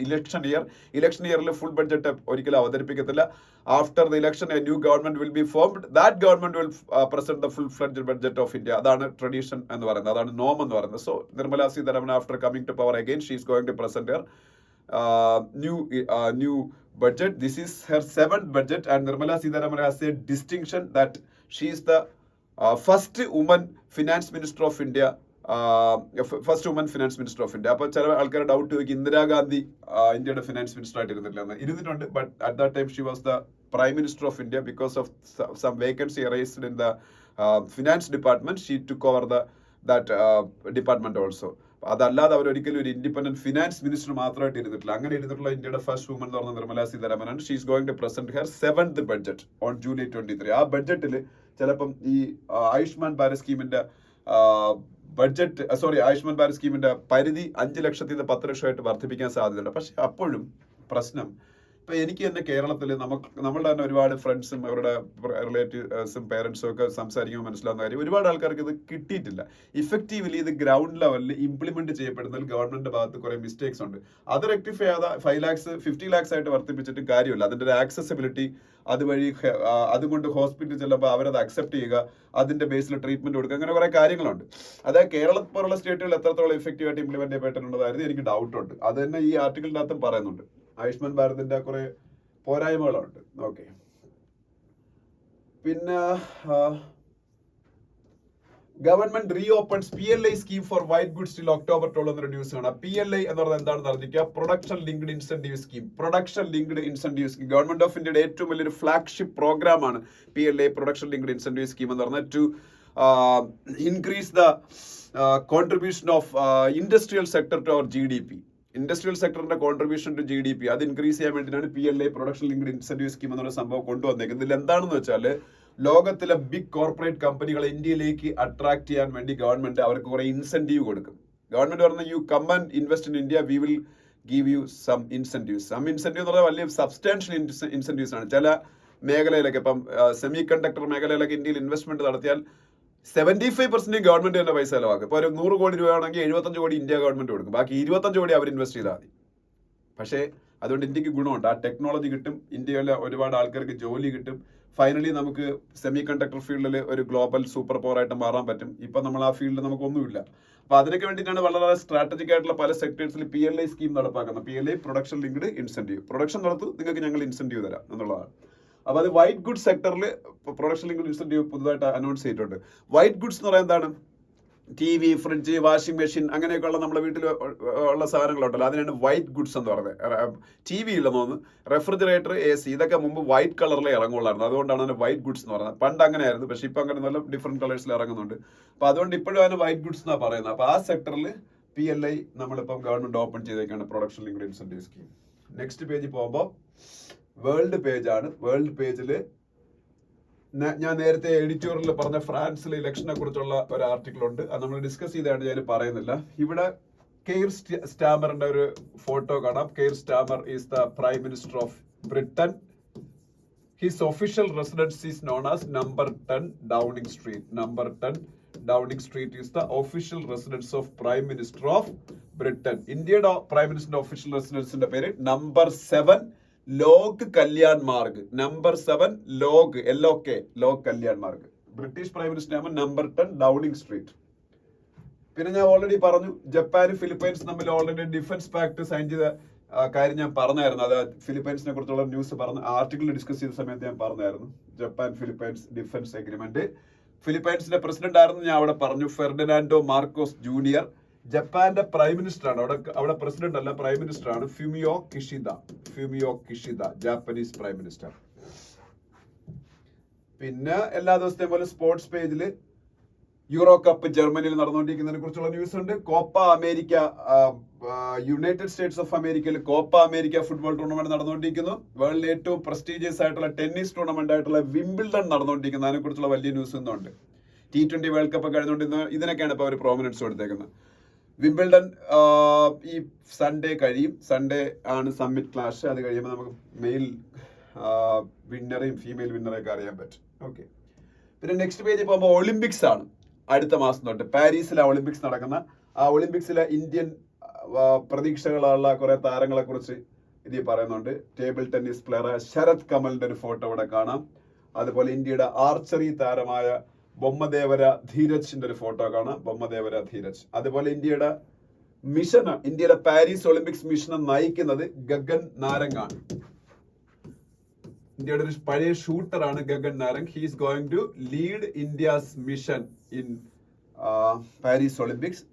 election year. Election year le full budget ഒരിക്കലും അവതരിപ്പിക്കത്തില്ല. After the election a new government will be formed. That government will present the full-fledged budget of India. അതാണ് tradition എന്ന് പറയുന്നത്, അതാണ് നോം എന്ന് പറയുന്നത്. So Nirmala Sitharaman after coming to power again she is going to present her new budget. This is her 7th budget and Nirmala Sitharaman has a distinction that she is the first woman finance minister of India. First woman finance minister of India. അപ്പോൾ ചില ആൾക്കാരുടെ doubt ചോദിക്കും, ഇന്ദിരാഗാന്ധി ഇന്ത്യയുടെ finance minister ആയിട്ട് ഇരുന്നിട്ടുണ്ട്. But at that time she was the prime minister of India because of some vacancy arised in the finance department. She took over that department also. അതല്ലാതെ അവർ ഒരിക്കലും ഒരു ഇൻഡിപെൻഡന്റ് ഫിനാൻസ് മിനിസ്റ്റർ മാത്രമായിട്ട് ഇരുന്നിട്ടില്ല. അങ്ങനെ ഇരുന്നിട്ടുള്ള ഇന്ത്യയുടെ first woman എന്ന് പറഞ്ഞ നിർമ്മല സീതാരാമനാണ്. She is going to present her 7th budget on July 23. ആ ബഡ്ജറ്റിൽ ചിലപ്പം ഈ ആയുഷ്മാൻ ഭാരത് സ്കീമിന്റെ ആയുഷ്മാൻ ഭാരത് സ്കീമിന്റെ പരിധി 5 ലക്ഷത്തിൽ നിന്ന് 10 ലക്ഷമായിട്ട് വർദ്ധിപ്പിക്കാൻ സാധ്യതയുണ്ട്. പക്ഷെ അപ്പോഴും പ്രശ്നം ഇപ്പൊ എനിക്ക് തന്നെ കേരളത്തിൽ നമ്മളുടെ തന്നെ ഒരുപാട് ഫ്രണ്ട്സും അവരുടെ റിലേറ്റീവ്സും പേരൻസും ഒക്കെ സംസാരിക്കുമ്പോൾ മനസ്സിലാവുന്ന കാര്യം, ഒരുപാട് ആൾക്കാർക്ക് ഇത് കിട്ടിയിട്ടില്ല. ഇഫക്റ്റീവ്ലി ഇത് ഗ്രൗണ്ട് ലെവലിൽ ഇംപ്ലിമെന്റ് ചെയ്യപ്പെടുന്നതിൽ ഗവൺമെന്റിന്റെ ഭാഗത്ത് കുറെ മിസ്റ്റേക്സ് ഉണ്ട്. അത് റെക്ടിഫൈ ചെയ്യാതെ 5 lakhs 50 lakhs ആയിട്ട് വർദ്ധിപ്പിച്ചിട്ട് കാര്യമില്ല. അതിന്റെ ഒരു ആക്സസിബിലിറ്റി, അതുവഴി അതുകൊണ്ട് ഹോസ്പിറ്റലിൽ ചെല്ലുമ്പോൾ അവരത് അക്സെപ്റ്റ് ചെയ്യുക, അതിന്റെ ബേസിൽ ട്രീറ്റ്മെന്റ് കൊടുക്കുക, അങ്ങനെ കുറെ കാര്യങ്ങളുണ്ട്. അതായത് കേരളം പോലുള്ള സ്റ്റേറ്റുകൾ എത്രത്തോളം ഇഫക്റ്റീവ് ആയിട്ട് ഇംപ്ലിമെന്റ് ചെയ്യപ്പെട്ടിട്ടുള്ളതായിരുന്നു എനിക്ക് ഡൗട്ട് ഉണ്ട്. അത് തന്നെ ഈ ആർട്ടിക്കിളിന്റെ അകത്തും പറയുന്നുണ്ട്. ആയുഷ്മാൻ ഭാരതിന്റെ കുറെ പോരായ്മകളുണ്ട്. ഓക്കെ, പിന്നെ government റീഓപ്പൺസ് PLI scheme for white goods till October 12 എന്നൊരു ന്യൂസ് കാണാം. PLI എന്ന് പറയുന്നത് എന്താണെന്ന് അറിഞ്ഞിരിക്കുക. Production linked incentive scheme. Production linked incentive scheme government of ഇന്ത്യയുടെ ഏറ്റവും വലിയൊരു ഫ്ലാഗ്ഷിപ്പ് പ്രോഗ്രാം ആണ് PLI, production linked incentive scheme എന്ന് പറഞ്ഞാൽ to increase the contribution of industrial sector to our GDP. Industrial സെക്ടറിന്റെ കോൺട്രിബ്യൂഷൻ ടു GDP അത് increase ചെയ്യാൻ വേണ്ടിയിട്ടാണ് PLI, production linked incentive scheme എന്നൊരു സംഭവം കൊണ്ടുവന്നേക്കുന്നത്. ഇതിൽ എന്താണെന്ന് വെച്ചാൽ ലോകത്തിലെ ബിഗ് കോർപ്പറേറ്റ് കമ്പനികളെ ഇന്ത്യയിലേക്ക് അട്രാക്ട് ചെയ്യാൻ വേണ്ടി ഗവൺമെന്റ് അവർക്ക് കുറെ ഇൻസെന്റീവ് കൊടുക്കും. ഗവൺമെന്റ് പറഞ്ഞ you come and invest in India, we will give you some incentives. Incentive എന്ന് പറഞ്ഞാൽ വലിയ സബ്സ്റ്റാൻഷ്യൽ ഇൻസെന്റീവ്സ് ആണ്. ചില മേഖലയിലൊക്കെ ഇപ്പം സെമി കണ്ടക്ടർ മേഖലയിലൊക്കെ ഇന്ത്യയിൽ ഇൻവെസ്റ്റ്മെന്റ് നടത്തിയാൽ 75% ഗവൺമെന്റ് തന്നെ പൈസ ചെലവാക്കും. ഇപ്പോൾ ഒരു 100 കോടി രൂപയാണെങ്കിൽ 75 കോടി ഇന്ത്യ ഗവൺമെന്റ് കൊടുക്കും, ബാക്കി 25 കോടി അവർ ഇൻവെസ്റ്റ് ചെയ്താൽ മതി. പക്ഷേ അതുകൊണ്ട് ഇന്ത്യക്ക് ഗുണമുണ്ട്, ആ ടെക്നോളജി കിട്ടും, ഇന്ത്യയിലെ ഒരുപാട് ആൾക്കാർക്ക് ജോലി കിട്ടും. ഫൈനലി നമുക്ക് സെമി കണ്ടക്ടർ ഫീൽഡിൽ ഒരു ഗ്ലോബൽ സൂപ്പർ പവർ ആയിട്ട് മാറാൻ പറ്റും. ഇപ്പൊ നമ്മൾ ആ ഫീൽഡിൽ നമുക്കൊന്നുമില്ല. അപ്പൊ അതിനൊക്കെ വേണ്ടിയിട്ടാണ് വളരെ സ്ട്രാറ്റജിക് ആയിട്ടുള്ള പല സെക്ടേഴ്സിൽ PLI സ്കീം നടപ്പാക്കുന്നത്. PLI, production linked incentive. Production നടത്തു, നിങ്ങൾക്ക് ഞങ്ങൾ ഇൻസെന്റീവ് തരാം എന്നുള്ളതാണ്. അപ്പൊ അത് വൈറ്റ് ഗുഡ്സ് സെക്ടറിൽ പ്രൊഡക്ഷൻ ലിങ്ക്ഡ് ഇൻസെന്റീവ് പുതുതായിട്ട് അനൗൺസ് ചെയ്തിട്ടുണ്ട്. വൈറ്റ് ഗുഡ്സ് എന്ന് പറയുന്നത് എന്താണ്? TV, ഫ്രിഡ്ജ്, വാഷിംഗ് മെഷീൻ, അങ്ങനെയൊക്കെയുള്ള നമ്മുടെ വീട്ടിൽ ഉള്ള സാധനങ്ങളുണ്ടല്ലോ, അതിനാണ് വൈറ്റ് ഗുഡ്സ് എന്ന് പറയുന്നത്. TV ഇല്ലെന്ന് തോന്നുന്നു, റെഫ്രിജറേറ്റർ, AC, ഇതൊക്കെ മുമ്പ് വൈറ്റ് കളറിലേ ഇറങ്ങുള്ളായിരുന്നു. അതുകൊണ്ടാണ് അതിന് വൈറ്റ് ഗുഡ്സ് എന്ന് പറയുന്നത്. പണ്ട് അങ്ങനെയായിരുന്നു, പക്ഷെ ഇപ്പൊ അങ്ങനെ നല്ല ഡിഫറെന്റ് കളേഴ്സിൽ ഇറങ്ങുന്നുണ്ട്. അപ്പൊ അതുകൊണ്ട് ഇപ്പോഴും അതിന് വൈറ്റ് ഗുഡ്സ് എന്നാണ് പറയുന്നത്. അപ്പൊ ആ സെക്ടറിൽ PLI നമ്മളിപ്പം ഗവൺമെന്റ് ഓപ്പൺ ചെയ്തേക്കാണ്, production linked incentive scheme. Next പേജിൽ പോകുമ്പോൾ വേൾഡ് പേജ് ആണ്. വേൾഡ് പേജിൽ ഞാൻ നേരത്തെ എഡിറ്റോറിയൽ പറഞ്ഞ ഫ്രാൻസിലെ ഇലക്ഷനെ കുറിച്ചുള്ള ഒരു ആർട്ടിക്കിൾ ഉണ്ട്. അത് നമ്മൾ ഡിസ്കസ് ചെയ്താണ്, ഞാൻ പറയുന്നില്ല. ഇവിടെ കെയർ സ്റ്റാമറിന്റെ ഒരു ഫോട്ടോ കാണാം. Keir Starmer is the prime minister of Britain. His official residence is known as number 10 Downing Street. Number 10 Downing Street is the official residence of prime minister of Britain. ഇന്ത്യയുടെ prime മിനിസ്റ്ററിന്റെ official റെസിഡൻസിന്റെ പേര് number 7 Lok Kalyan Marg. Number 7 Lok LOK Lok Kalyan Marg. British prime minister ആകുമ്പോൾ number 10 Downing Street. പിന്നെ ഞാൻ already പറഞ്ഞു, ജപ്പാനും Philippines തമ്മിൽ ഓൾറെഡി ഡിഫൻസ് പാക്ട് സൈൻ ചെയ്ത കാര്യം ഞാൻ പറഞ്ഞായിരുന്നു. അത് ഫിലിപ്പൈൻസിനെ കുറിച്ചുള്ള ന്യൂസ് പറഞ്ഞ ആർട്ടിക്കിൾ ഡിസ്കസ് ചെയ്ത സമയത്ത് ഞാൻ പറഞ്ഞായിരുന്നു. Japan Philippines defence agreement. ഫിലിപ്പൈൻസിന്റെ പ്രസിഡന്റ് ആയിരുന്നു ഞാൻ അവിടെ പറഞ്ഞു, ഫെർഡിനാൻഡോ മാർക്കോസ് ജൂനിയർ. ജപ്പാന്റെ പ്രൈം മിനിസ്റ്റർ ആണ്, അവിടെ പ്രസിഡന്റ് അല്ല, പ്രൈം മിനിസ്റ്റർ ആണ് Fumio Kishida, Japanese prime minister. പിന്നെ എല്ലാ ദിവസത്തെയും പോലെ സ്പോർട്സ് പേജിൽ യൂറോ കപ്പ് ജർമ്മനിയിൽ നടന്നുകൊണ്ടിരിക്കുന്നതിനെ കുറിച്ചുള്ള ന്യൂസ് ഉണ്ട്. Copa America, United States of അമേരിക്കയിൽ കോപ്പ അമേരിക്ക ഫുട്ബോൾ ടൂർണമെന്റ് നടന്നുകൊണ്ടിരിക്കുന്നു. വേൾഡിലെ ഏറ്റവും പ്രസ്റ്റീജിയസ് ആയിട്ടുള്ള ടെന്നീസ് ടൂർണമെന്റ് ആയിട്ടുള്ള വിംബിൾഡൺ നടന്നുകൊണ്ടിരിക്കുന്നു. അതിനെ കുറിച്ചുള്ള വലിയ ന്യൂസ് ഇന്നുണ്ട്. T20 വേൾഡ് കപ്പ് കഴിഞ്ഞുകൊണ്ടിരുന്ന ഇതിനൊക്കെയാണ് ഇപ്പോൾ അവർ പ്രോമിനൻസ് കൊടുത്തേക്കുന്നത്. വിംബിൾഡൺ ഈ സൺഡേ കഴിയും. സൺഡേ ആണ് സമ്മിറ്റ് ക്ലാഷ്. അത് കഴിയുമ്പോൾ നമുക്ക് മെയിൽ വിന്നറേയും ഫീമെയിൽ വിന്നറെയൊക്കെ അറിയാൻ പറ്റും. ഓക്കെ, പിന്നെ നെക്സ്റ്റ് പേജിൽ പോകുമ്പോൾ ഒളിമ്പിക്സ് ആണ്. അടുത്ത മാസം തൊട്ട് പാരീസിലെ ഒളിമ്പിക്സ് നടക്കുന്ന ആ ഒളിമ്പിക്സിലെ ഇന്ത്യൻ പ്രതീക്ഷകളുള്ള കുറെ താരങ്ങളെ കുറിച്ച് ഇതിൽ പറയുന്നുണ്ട്. ടേബിൾ ടെന്നീസ് പ്ലെയർ ശരത് കമലിന്റെ ഒരു ഫോട്ടോ ഇവിടെ കാണാം. അതുപോലെ ഇന്ത്യയുടെ ആർച്ചറി താരമായ ബൊമ്മദേവര ധീരജിന്റെ ഒരു ഫോട്ടോ കാണാം. ബൊമ്മദേവര ധീരജ്. അതുപോലെ ഇന്ത്യയുടെ പാരീസ് ഒളിമ്പിക്സ് മിഷനെ നയിക്കുന്നത് ഗഗൻ നാരംഗ് ആണ്. ഇന്ത്യയുടെ ഒരു പഴയ ഷൂട്ടറാണ് Gagan Narang. He is going to lead India's mission in Paris Olympics.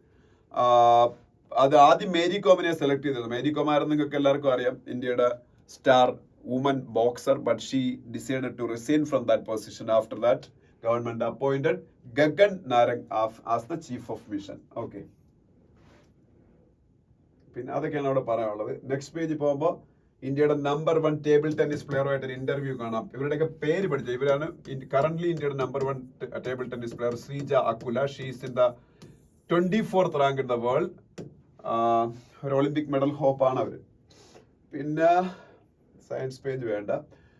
അത് ആദ്യം മേരി കോമിനെ സെലക്ട് ചെയ്തത്. മേരി കോം ആയിരുന്നു നിങ്ങൾക്ക് എല്ലാവർക്കും അറിയാം, ഇന്ത്യയുടെ star woman boxer. But she decided to resign from that position. After that government appointed Gagan Narang as the chief of mission. Okay, പിന്നെ അതൊക്കെയാണ് അവിടെ പറയാനുള്ളത്. നെക്സ്റ്റ് പേജിൽ പോകുമ്പോൾ ഇന്ത്യയുടെ നമ്പർ 1 ടേബിൾ ടെന്നീസ് പ്ലെയറുമായിട്ട് ഒരു ഇന്റർവ്യൂ കാണാം. ഇവരുടെയൊക്കെ പേര് പഠിച്ചത്. ഇവരാണ് കറന്റ്ലി ഇന്ത്യയുടെ number 1 table tennis player Sreeja Akula. She is in the 24th rank in the world. ഒരു ഒളിമ്പിക് മെഡൽ ഹോപ്പ് ആണ് അവര്. പിന്നെ സയൻസ് പേജ് വേണ്ട.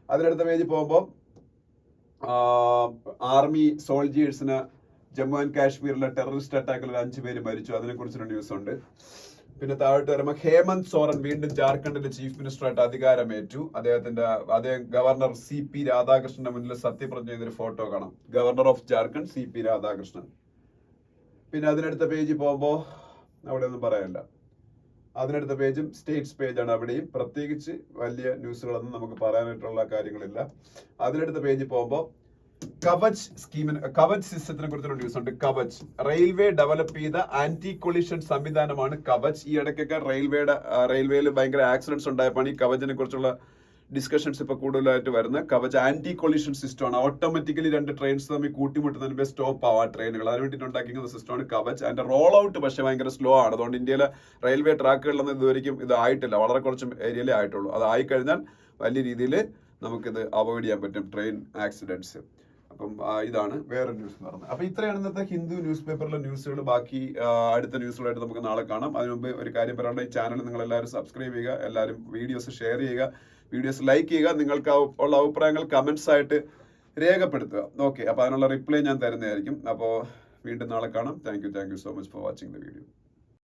അതിനടുത്ത പേജ് പോകുമ്പോൾ ആർമി സോൾജിയേഴ്സിന് ജമ്മു ആൻഡ് കാശ്മീരിലെ ടെററിസ്റ്റ് അറ്റാക്കിൽ 5 പേര് മരിച്ചു, അതിനെ കുറിച്ചൊരു ന്യൂസ് ഉണ്ട്. പിന്നെ താഴോട്ട് വരുമ്പോൾ ഹേമന്ത് സോറൻ വീണ്ടും ജാർഖണ്ഡിലെ ചീഫ് മിനിസ്റ്ററായിട്ട് അധികാരമേറ്റു. അദ്ദേഹം ഗവർണർ CP രാധാകൃഷ്ണന്റെ മുന്നിൽ സത്യപ്രതിജ്ഞ ചെയ്തൊരു ഫോട്ടോ കാണാം. Governor of Jharkhand CP Radhakrishnan. പിന്നെ അതിനടുത്ത പേജ് പോകുമ്പോൾ അവിടെ ഒന്നും പറയാനില്ല. അതിനടുത്ത പേജും സ്റ്റേറ്റ്സ് പേജാണ്. അവിടെയും പ്രത്യേകിച്ച് വലിയ ന്യൂസുകളൊന്നും നമുക്ക് പറയാനായിട്ടുള്ള കാര്യങ്ങളില്ല. അതിനടുത്ത പേജ് പോകുമ്പോൾ കവച് സിസ്റ്റത്തിനെ കുറിച്ചുള്ള ന്യൂസ് ഉണ്ട്. കവച് റെയിൽവേ ഡെവലപ്പ് ചെയ്ത ആന്റി കൊളിഷൻ സംവിധാനമാണ് കവച്. ഈ ഇടയ്ക്കൊക്കെ റെയിൽവേയിൽ ഭയങ്കര ആക്സിഡന്റ്സ് ഉണ്ടായപ്പോൾ ഈ കവചിനെ കുറിച്ചുള്ള ഡിസ്കഷൻസ് ഇപ്പൊ കൂടുതലായിട്ട് വരുന്നത്. കവച് ആന്റി കൊളിഷൻ സിസ്റ്റമാണ്. ഓട്ടോമാറ്റിക്കലി 2 ട്രെയിൻസ് തമ്മിൽ കൂട്ടിമുട്ടുന്നതിന് മുമ്പേ സ്റ്റോപ്പ് ആവാ ട്രെയിനുകൾ. അതിന് വേണ്ടിയിട്ട് ഉണ്ടാക്കിയിരിക്കുന്ന സിസ്റ്റമാണ് കവച്. അതിന്റെ റോൾ ഔട്ട് പക്ഷേ ഭയങ്കര സ്ലോ ആണ്. അതുകൊണ്ട് ഇന്ത്യയിലെ റെയിൽവേ ട്രാക്കുകളിലൊന്നും ഇതുവരെയും ഇത് ആയിട്ടില്ല. വളരെ കുറച്ച് ഏരിയയിലേ ആയിട്ടുള്ളൂ. അത് ആയിക്കഴിഞ്ഞാൽ വലിയ രീതിയിൽ നമുക്കിത് അവോയ്ഡ് ചെയ്യാൻ പറ്റും ട്രെയിൻ ആക്സിഡന്റ്സ്. അപ്പം ഇതാണ് വേറെ ന്യൂസ് എന്ന് പറഞ്ഞത്. അപ്പൊ ഇത്രയാണ് ഇന്നത്തെ ഹിന്ദു ന്യൂസ് പേപ്പറിലെ ന്യൂസുകൾ. ബാക്കി അടുത്ത ന്യൂസുകളായിട്ട് നമുക്ക് നാളെ കാണാം. അതിനു മുമ്പ് ഒരു കാര്യം പറയാണ്ട്, ഈ ചാനൽ നിങ്ങൾ എല്ലാവരും സബ്സ്ക്രൈബ് ചെയ്യുക, എല്ലാവരും വീഡിയോസ് ഷെയർ ചെയ്യുക, വീഡിയോസ് ലൈക്ക് ചെയ്യുക, നിങ്ങൾക്ക് ഉള്ള അഭിപ്രായങ്ങൾ കമന്റ്സ് ആയിട്ട് രേഖപ്പെടുത്തുക. ഓക്കെ, അപ്പോൾ അതിനുള്ള റിപ്ലൈ ഞാൻ തരുന്നതായിരിക്കും. അപ്പോൾ വീണ്ടും നാളെ കാണാം. Thank you so much for watching the video.